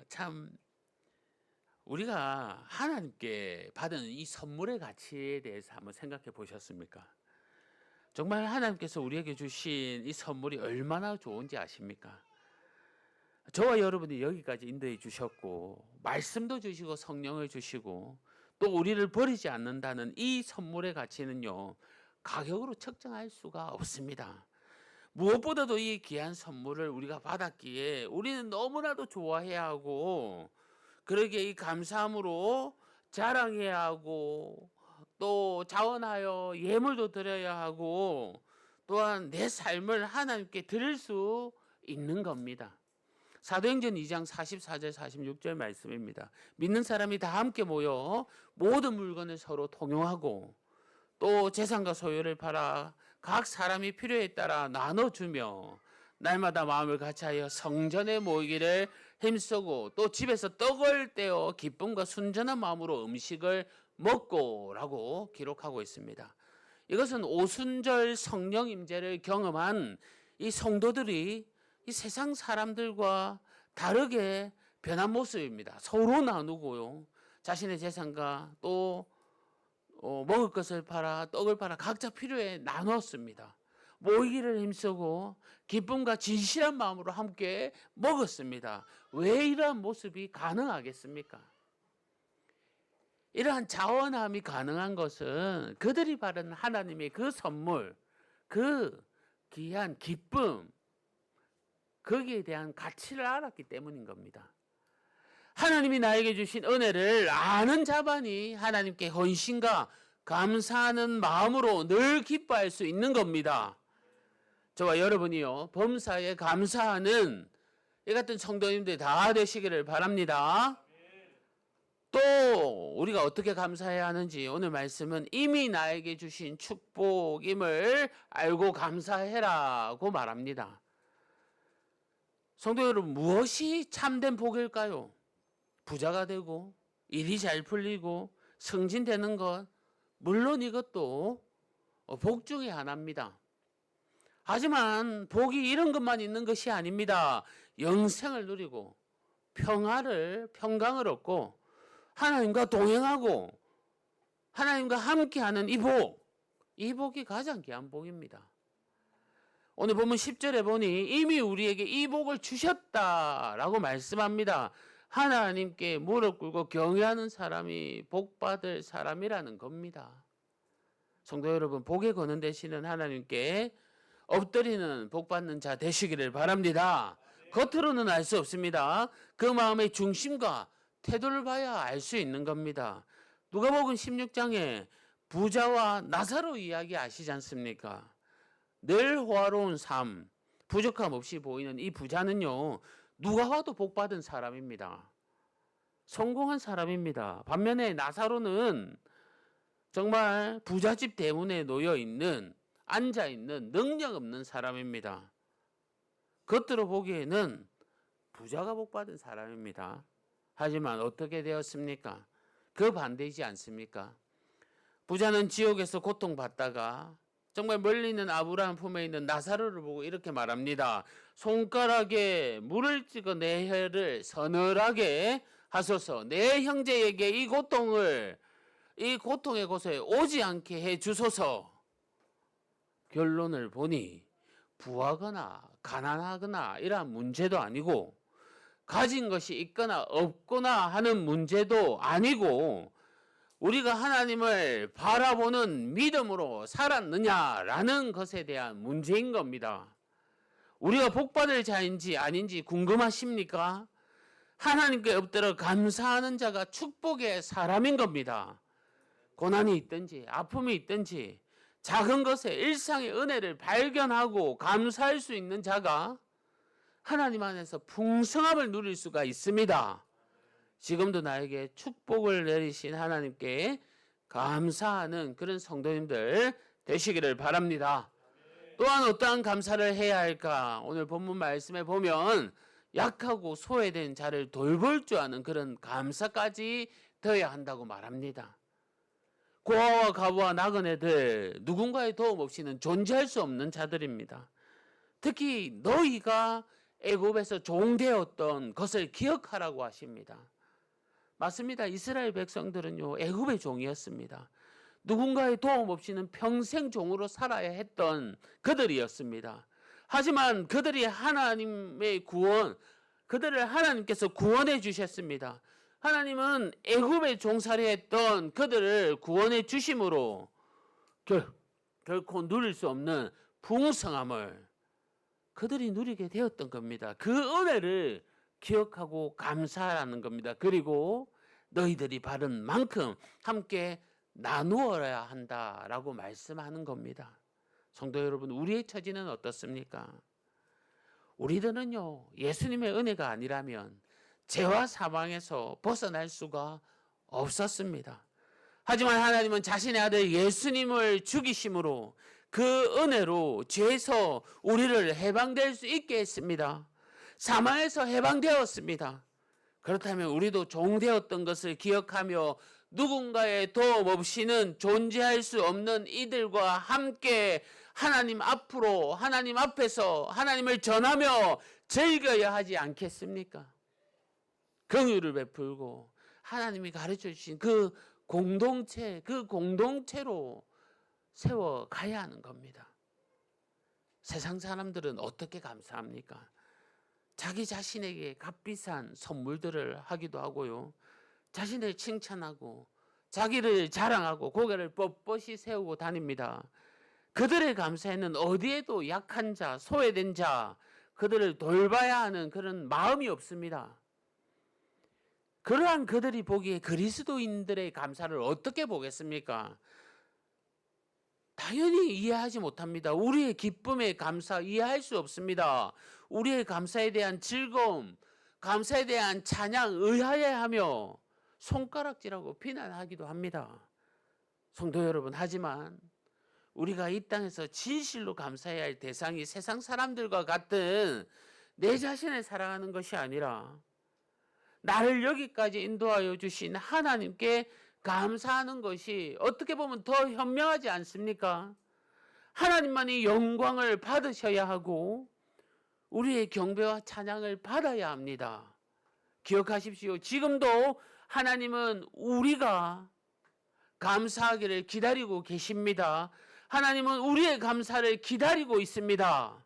참 우리가 하나님께 받은 이 선물의 가치에 대해서 한번 생각해 보셨습니까? 정말 하나님께서 우리에게 주신 이 선물이 얼마나 좋은지 아십니까? 저와 여러분이 여기까지 인도해 주셨고 말씀도 주시고 성령을 주시고 또 우리를 버리지 않는다는 이 선물의 가치는요, 가격으로 측정할 수가 없습니다. 무엇보다도 이 귀한 선물을 우리가 받았기에 우리는 너무나도 좋아해야 하고, 그러기에 이 감사함으로 자랑해야 하고, 또 자원하여 예물도 드려야 하고, 또한 내 삶을 하나님께 드릴 수 있는 겁니다. 사도행전 2장 44절 46절 말씀입니다. 믿는 사람이 다 함께 모여 모든 물건을 서로 통용하고 또 재산과 소유를 팔아 각 사람이 필요에 따라 나눠주며 날마다 마음을 같이하여 성전에 모이기를 힘쓰고 또 집에서 떡을 떼어 기쁨과 순전한 마음으로 음식을 먹고라고 기록하고 있습니다. 이것은 오순절 성령 임재를 경험한 이 성도들이 이 세상 사람들과 다르게 변한 모습입니다. 서로 나누고요. 자신의 재산과 또 먹을 것을 팔아 떡을 팔아 각자 필요에 나눴습니다. 모이기를 힘쓰고 기쁨과 진실한 마음으로 함께 먹었습니다. 왜 이러한 모습이 가능하겠습니까? 이러한 자원함이 가능한 것은 그들이 받은 하나님의 그 선물, 그 귀한 기쁨, 거기에 대한 가치를 알았기 때문인 겁니다. 하나님이 나에게 주신 은혜를 아는 자만이 하나님께 헌신과 감사하는 마음으로 늘 기뻐할 수 있는 겁니다. 저와 여러분이요, 범사에 감사하는 이 같은 성도님들 다 되시기를 바랍니다. 또 우리가 어떻게 감사해야 하는지 오늘 말씀은 이미 나에게 주신 축복임을 알고 감사해라고 말합니다. 성도 여러분, 무엇이 참된 복일까요? 부자가 되고 일이 잘 풀리고 승진되는 것, 물론 이것도 복 중에 하나입니다. 하지만 복이 이런 것만 있는 것이 아닙니다. 영생을 누리고 평강을 얻고 하나님과 동행하고 하나님과 함께하는 이 복이 가장 귀한 복입니다. 오늘 보면 10절에 보니 이미 우리에게 이 복을 주셨다라고 말씀합니다. 하나님께 무릎 꿇고 경외하는 사람이 복 받을 사람이라는 겁니다. 성도 여러분, 복에 거는 되시는 하나님께 엎드리는 복 받는 자 되시기를 바랍니다. 겉으로는 알 수 없습니다. 그 마음의 중심과 태도를 봐야 알 수 있는 겁니다. 누가복음 16장에 부자와 나사로 이야기 아시지 않습니까? 늘 호화로운 삶, 부족함 없이 보이는 이 부자는요, 누가 와도 복 받은 사람입니다. 성공한 사람입니다. 반면에 나사로는 정말 부잣집 대문에 놓여 있는, 앉아 있는 능력 없는 사람입니다. 겉으로 보기에는 부자가 복 받은 사람입니다. 하지만 어떻게 되었습니까? 그 반대이지 않습니까? 부자는 지옥에서 고통받다가 정말 멀리 있는 아브라함 품에 있는 나사로를 보고 이렇게 말합니다. 손가락에 물을 찍어 내 혀를 서늘하게 하소서. 내 형제에게 이 고통의 곳에 오지 않게 해 주소서. 결론을 보니 부하거나 가난하거나 이러한 문제도 아니고 가진 것이 있거나 없거나 하는 문제도 아니고 우리가 하나님을 바라보는 믿음으로 살았느냐라는 것에 대한 문제인 겁니다. 우리가 복받을 자인지 아닌지 궁금하십니까? 하나님께 엎드려 감사하는 자가 축복의 사람인 겁니다. 고난이 있든지 아픔이 있든지 작은 것에 일상의 은혜를 발견하고 감사할 수 있는 자가 하나님 안에서 풍성함을 누릴 수가 있습니다. 지금도 나에게 축복을 내리신 하나님께 감사하는 그런 성도님들 되시기를 바랍니다. 또한 어떠한 감사를 해야 할까? 오늘 본문 말씀에 보면 약하고 소외된 자를 돌볼 줄 아는 그런 감사까지 되어야 한다고 말합니다. 고아와 과부와 나그네들, 누군가의 도움 없이는 존재할 수 없는 자들입니다. 특히 너희가 애굽에서 종되었던 것을 기억하라고 하십니다. 맞습니다. 이스라엘 백성들은요, 애굽의 종이었습니다. 누군가의 도움 없이는 평생 종으로 살아야 했던 그들이었습니다. 하지만 그들이 하나님의 구원, 그들을 하나님께서 구원해 주셨습니다. 하나님은 애굽에 종살이 했던 그들을 구원해 주심으로 결코 누릴 수 없는 풍성함을 그들이 누리게 되었던 겁니다. 그 은혜를 기억하고 감사하라는 겁니다. 그리고 너희들이 바른 만큼 함께 나누어야 한다라고 말씀하는 겁니다. 성도 여러분, 우리의 처지는 어떻습니까? 우리들은요, 예수님의 은혜가 아니라면 죄와 사망에서 벗어날 수가 없었습니다. 하지만 하나님은 자신의 아들 예수님을 죽이심으로 그 은혜로 죄에서 우리를 해방될 수 있게 했습니다. 사망에서 해방되었습니다. 그렇다면 우리도 종되었던 것을 기억하며 누군가의 도움 없이는 존재할 수 없는 이들과 함께 하나님 앞으로, 하나님 앞에서 하나님을 전하며 즐겨야 하지 않겠습니까? 긍휼을 베풀고 하나님이 가르쳐 주신 그 공동체로 세워 가야 하는 겁니다. 세상 사람들은 어떻게 감사합니까? 자기 자신에게 값비싼 선물들을 하기도 하고요. 자신을 칭찬하고 자기를 자랑하고 고개를 뻣뻣이 세우고 다닙니다. 그들의 감사에는 어디에도 약한 자, 소외된 자, 그들을 돌봐야 하는 그런 마음이 없습니다. 그러한 그들이 보기에 그리스도인들의 감사를 어떻게 보겠습니까? 당연히 이해하지 못합니다. 우리의 기쁨의 감사 이해할 수 없습니다. 우리의 감사에 대한 즐거움, 감사에 대한 찬양 의아해하며 손가락질하고 비난하기도 합니다. 성도 여러분, 하지만 우리가 이 땅에서 진실로 감사해야 할 대상이 세상 사람들과 같은 내 자신을 사랑하는 것이 아니라 나를 여기까지 인도하여 주신 하나님께 감사하는 것이 어떻게 보면 더 현명하지 않습니까? 하나님만이 영광을 받으셔야 하고 우리의 경배와 찬양을 받아야 합니다. 기억하십시오. 지금도 하나님은 우리가 감사하기를 기다리고 계십니다. 하나님은 우리의 감사를 기다리고 있습니다.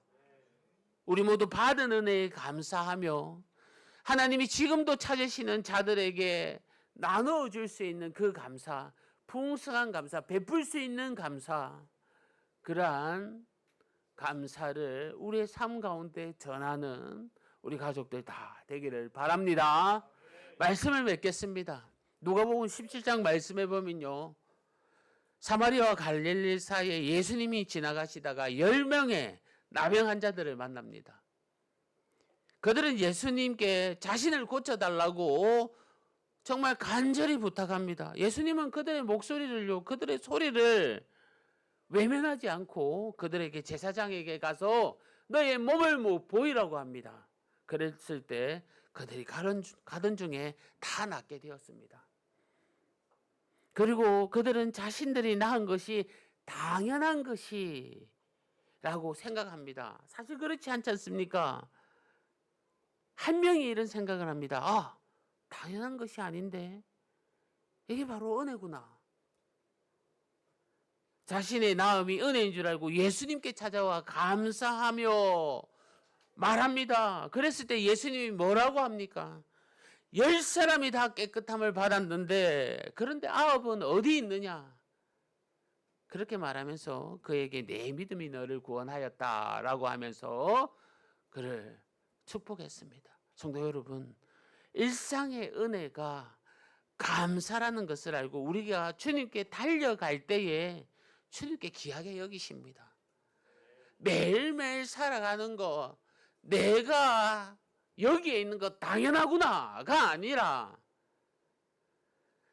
우리 모두 받은 은혜에 감사하며 하나님이 지금도 찾으시는 자들에게 나누어 줄 수 있는 그 감사, 풍성한 감사, 베풀 수 있는 감사, 그러한 감사를 우리의 삶 가운데 전하는 우리 가족들 다 되기를 바랍니다. 말씀을 맺겠습니다. 누가복음 17장 말씀해 보면요, 사마리아와 갈릴리 사이에 예수님이 지나가시다가 10명의 나병 환자들을 만납니다. 그들은 예수님께 자신을 고쳐달라고 정말 간절히 부탁합니다. 예수님은 그들의 목소리를요, 그들의 소리를 외면하지 않고 그들에게 제사장에게 가서 너의 몸을 보이라고 합니다. 그랬을 때 그들이 가던 중에 다 낫게 되었습니다. 그리고 그들은 자신들이 낳은 것이 당연한 것이라고 생각합니다. 사실 그렇지 않지 않습니까? 한 명이 이런 생각을 합니다. 아, 당연한 것이 아닌데 이게 바로 은혜구나. 자신의 낳음이 은혜인 줄 알고 예수님께 찾아와 감사하며 말합니다. 그랬을 때 예수님이 뭐라고 합니까? 10사람이 다 깨끗함을 받았는데 그런데 9은 어디 있느냐? 그렇게 말하면서 그에게 내 믿음이 너를 구원하였다라고 하면서 그를 축복했습니다. 성도 여러분, 일상의 은혜가 감사라는 것을 알고 우리가 주님께 달려갈 때에 주님께 귀하게 여기십니다. 매일매일 살아가는 거, 내가 여기에 있는 거 당연하구나가 아니라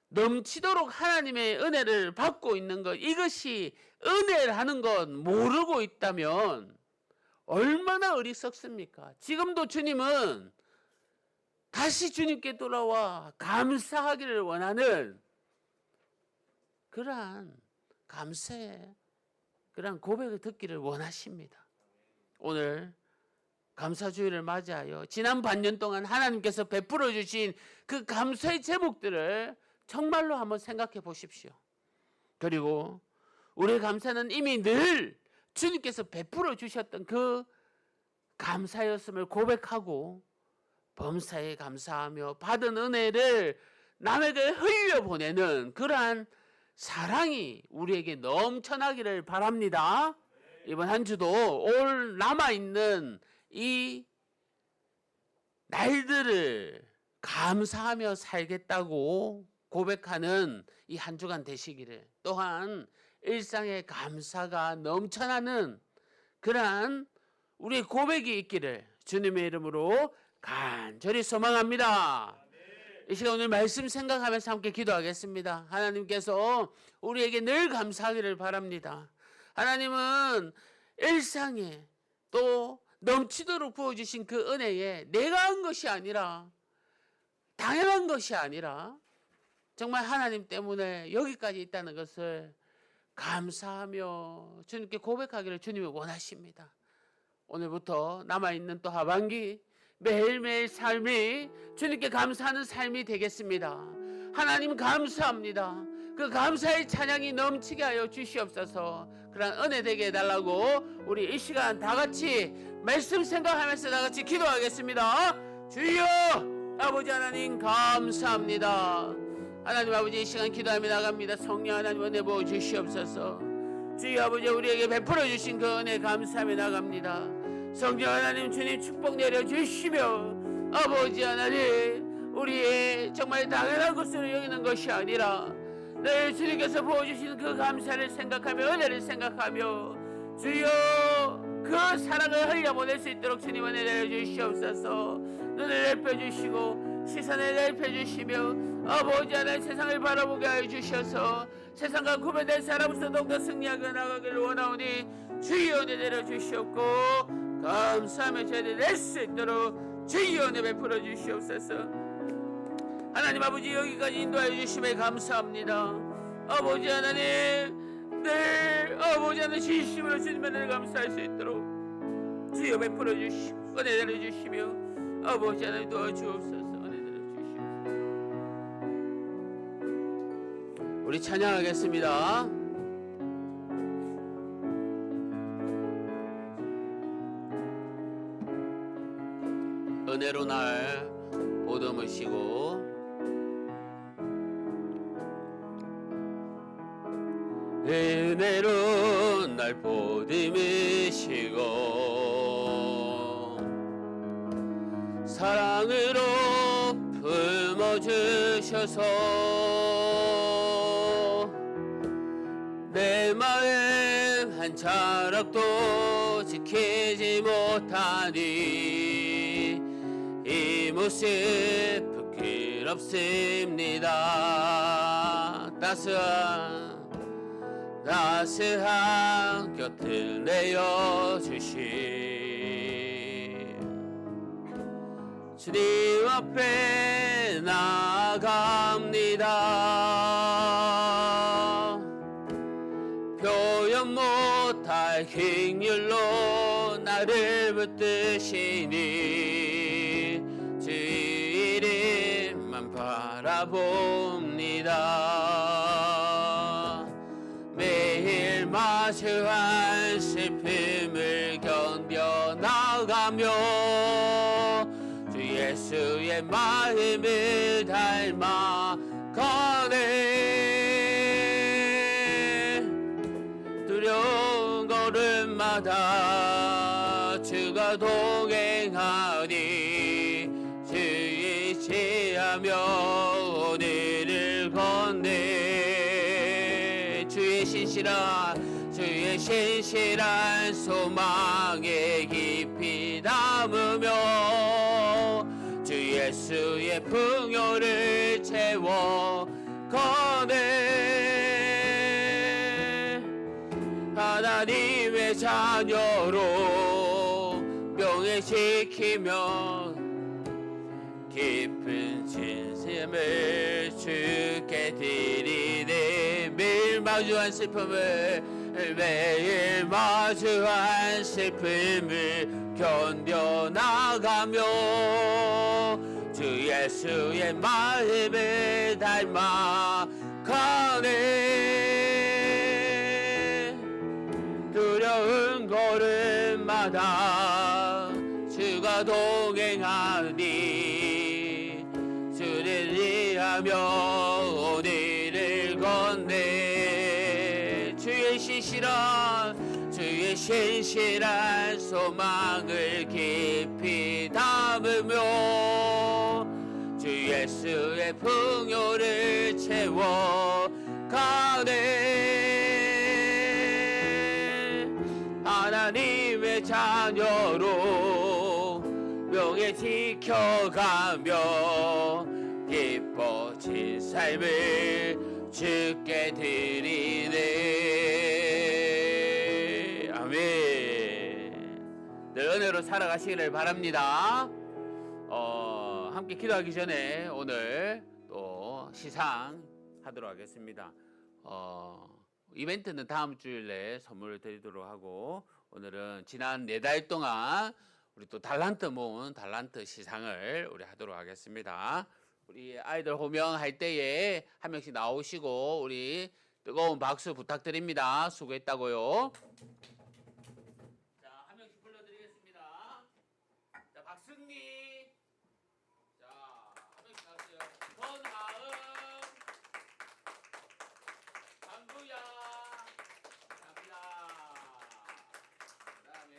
넘치도록 하나님의 은혜를 받고 있는 것, 이것이 은혜라는 건 모르고 있다면 얼마나 어리석습니까? 지금도 주님은 다시 주님께 돌아와 감사하기를 원하는 그러한 감사의 그러한 고백을 듣기를 원하십니다. 오늘 감사주일을 맞이하여 지난 반년 동안 하나님께서 베풀어 주신 그 감사의 제목들을 정말로 한번 생각해 보십시오. 그리고 우리의 감사는 이미 늘 주님께서 베풀어 주셨던 그 감사였음을 고백하고 범사에 감사하며 받은 은혜를 남에게 흘려보내는 그러한 사랑이 우리에게 넘쳐나기를 바랍니다. 이번 한 주도 올 남아있는 이 날들을 감사하며 살겠다고 고백하는 이 한 주간 되시기를, 또한 일상의 감사가 넘쳐나는 그러한 우리의 고백이 있기를 주님의 이름으로 간절히 소망합니다. 이 시간 오늘 말씀 생각하면서 함께 기도하겠습니다. 하나님께서 우리에게 늘 감사하기를 바랍니다. 하나님은 일상에 또 넘치도록 부어주신 그 은혜에 내가 한 것이 아니라, 당연한 것이 아니라 정말 하나님 때문에 여기까지 있다는 것을 감사하며 주님께 고백하기를 주님이 원하십니다. 오늘부터 남아있는 또 하반기 매일매일 삶이 주님께 감사하는 삶이 되겠습니다. 하나님 감사합니다. 그 감사의 찬양이 넘치게 하여 주시옵소서. 그런 은혜 되게 해달라고 우리 이 시간 다 같이 말씀 생각하면서 다 같이 기도하겠습니다. 주여 아버지 하나님 감사합니다. 하나님 아버지 이 시간 기도하며 나갑니다. 성령 하나님 은혜 부어 주시옵소서. 주여 아버지 우리에게 베풀어 주신 그 은혜 감사하며 나갑니다. 성령 하나님 주님 축복 내려주시며 아버지 하나님 우리의 정말 당연한 것으로 여기는 것이 아니라 늘 주님께서 부어주시는 그 감사를 생각하며 은혜를 생각하며 주여 그 사랑을 흘려보낼 수 있도록 주님 은혜 내려주시옵소서. 눈을 넓혀주시고 시선을 넓혀주시며 아버지 하나님 세상을 바라보게 하여 주셔서 세상과 구별된 사람으로서 더욱더 승리하게 나가기를 원하오니 주여 은혜 내려주시옵고 감사하며 저희들 낼 수 있도록 주여 은혜 베풀어 주시옵소서. 하나님 아버지 여기까지 인도하여 주심에 감사합니다. 아버지 하나님 늘 아버지 하나님 진심으로 주님의 은혜를 감사할 수 있도록 주여 베풀어 주시고 은혜 내려주시며 아버지 하나님 도와주옵소서. 은혜 내려주시옵소서. 우리 찬양하겠습니다. 은혜로 날 보듬으시고 은혜로 날 보듬으시고 사랑으로 품어주셔서 내 마음 한 자락도 지키지 못하니 이 모습 부끄럽습니다. 따스한 곁을 내어주시 주님 앞에 나아갑니다. 표현 못할 긍휼로 나를 붙드시니 주 이름만 바라봅니다. 매일 마주한 슬픔을 견뎌나가며 주 예수의 마음을 닮아가네. 두려운 걸음마다 주가 동행하니 주 의지하며 오늘을 건네. 주의 신실한 소망에 깊이 담으며 주 예수의 풍요를 채워 가네. 하나님의 자녀로 명예시키며 길 깊은 진심을 주께 드리네. 매일 마주한 슬픔을 매일 마주한 슬픔을 견뎌나가며 주 예수의 마음을 닮아가네. 두려운 걸음마다 주가 동행하니 주를 위하며 오늘을 걷네. 주의 신실한 소망을 깊이 담으며 주 예수의 풍요를 채워가네. 하나님의 자녀로 명예 지켜가며 기뻐진 삶을 주께 드리네. 아멘. 늘 은혜로 살아가시기를 바랍니다. 함께 기도하기 전에 오늘 또 시상하도록 하겠습니다. 이벤트는 다음 주일에 선물을 드리도록 하고, 오늘은 지난 4달 동안 우리 또 달란트 모은 달란트 시상을 우리 하도록 하겠습니다. 우리 아이들 호명할 때에 한 명씩 나오시고 우리 뜨거운 박수 부탁드립니다. 수고했다고요. 자, 한 명씩 불러드리겠습니다. 자, 박승리. 자, 한 명씩 나왔어요. 권하은, 강구야. 감사합니다. 그다음에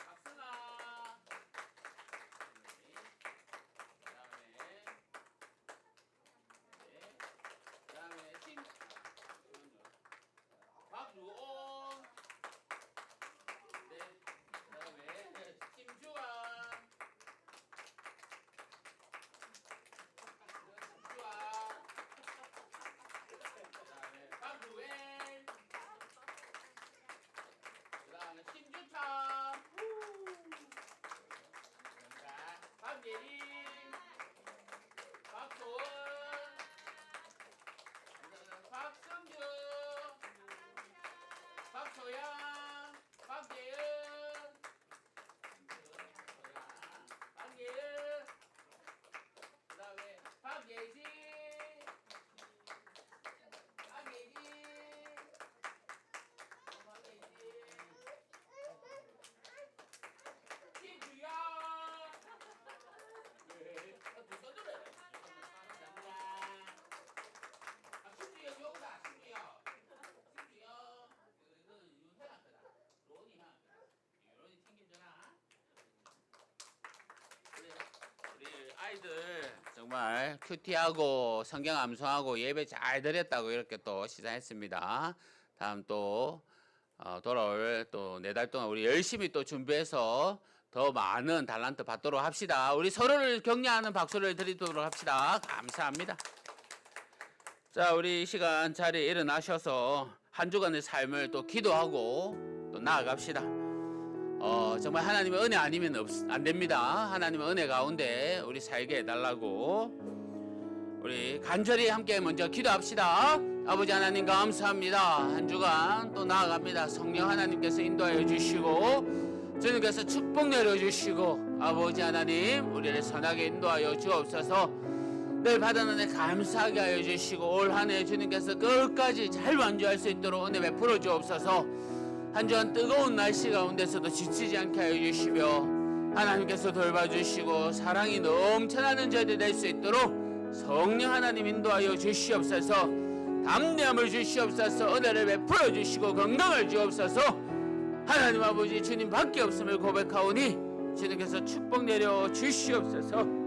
박승아. 그다음에 박루옹. 네. 그다음에 김주환. 그다음에 박루엘. 그다음에 신주찬. 박예린. 박소은. 박성주, 박소양, 박예은, 박예은, 그다음에 박예지, 박예지, 김주영. 아이들 정말 큐티하고 성경 암송하고 예배 잘 드렸다고 이렇게 또 시상했습니다. 다음 또 돌아올 또 4달 동안 우리 열심히 또 준비해서 더 많은 달란트 받도록 합시다. 우리 서로를 격려하는 박수를 드리도록 합시다. 감사합니다. 자, 우리 이 시간 자리에 일어나셔서 한 주간의 삶을 또 기도하고 또 나아갑시다. 정말 하나님의 은혜 아니면 안 됩니다. 하나님의 은혜 가운데 우리 살게 해달라고 우리 간절히 함께 먼저 기도합시다. 아버지 하나님 감사합니다. 한 주간 또 나아갑니다. 성령 하나님께서 인도하여 주시고 주님께서 축복 내려주시고 아버지 하나님 우리를 선하게 인도하여 주옵소서. 늘 받은 은혜 감사하게 하여 주시고 올 한 해 주님께서 끝까지 잘 완주할 수 있도록 은혜 베풀어 주옵소서. 한 주간 뜨거운 날씨 가운데서도 지치지 않게 하여 주시며 하나님께서 돌봐주시고 사랑이 넘쳐나는 저희들 될 수 있도록 성령 하나님 인도하여 주시옵소서. 담대함을 주시옵소서. 은혜를 베풀어 주시고 건강을 주옵소서. 하나님 아버지 주님 밖에 없음을 고백하오니 주님께서 축복 내려 주시옵소서.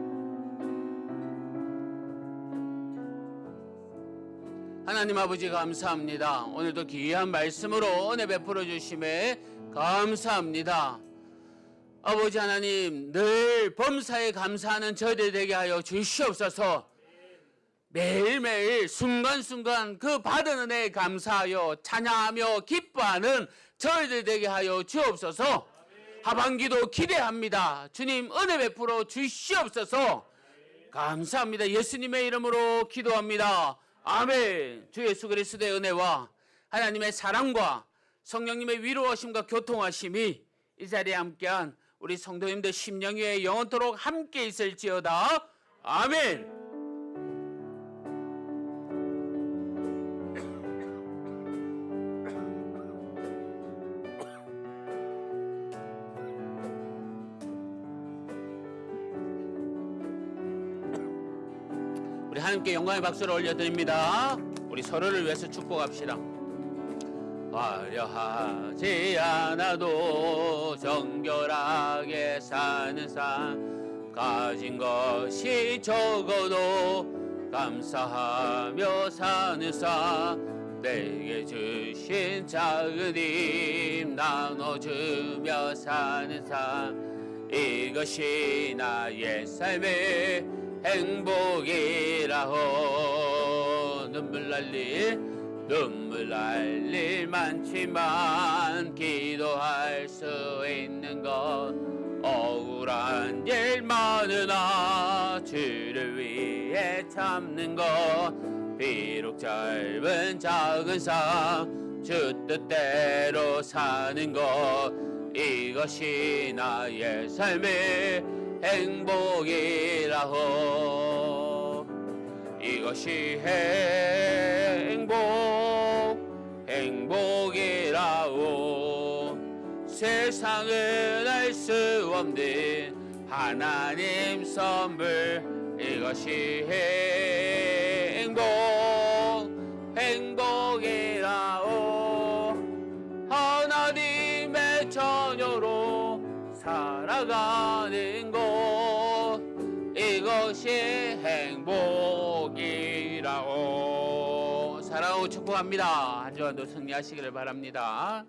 하나님 아버지 감사합니다. 오늘도 귀한 말씀으로 은혜 베풀어 주심에 감사합니다. 아버지 하나님 늘 범사에 감사하는 저희들 되게 하여 주시옵소서. 매일매일 순간순간 그 받은 은혜에 감사하여 찬양하며 기뻐하는 저희들 되게 하여 주옵소서. 하반기도 기대합니다. 주님 은혜 베풀어 주시옵소서. 감사합니다. 예수님의 이름으로 기도합니다. 아멘. 주 예수 그리스도의 은혜와 하나님의 사랑과 성령님의 위로하심과 교통하심이 이 자리에 함께한 우리 성도님들 심령 위에 영원토록 함께 있을지어다. 아멘. 우리 하나님께 영광의 박수를 올려드립니다. 우리 서로를 위해서 축복합시다. 화려하지 않아도 정결하게 사는 삶, 가진 것이 적어도 감사하며 사는 삶, 내게 주신 작은 힘 나눠주며 사는 삶, 이것이 나의 삶의 행복이라고. 눈물 날 일 많지만 기도할 수 있는 것, 억울한 일 많으나 주를 위해 참는 것, 비록 짧은 작은 삶 주 뜻대로 사는 것, 이것이 나의 삶의 행복이라고. 이것이 행복이라고. 세상은 알 수 없는 하나님 선물, 이것이 행복이라고. 하나님의 자녀로 살아가는 것, 이것이 행복이라고. 사랑하고 축복합니다. 한 주간도 승리하시기를 바랍니다.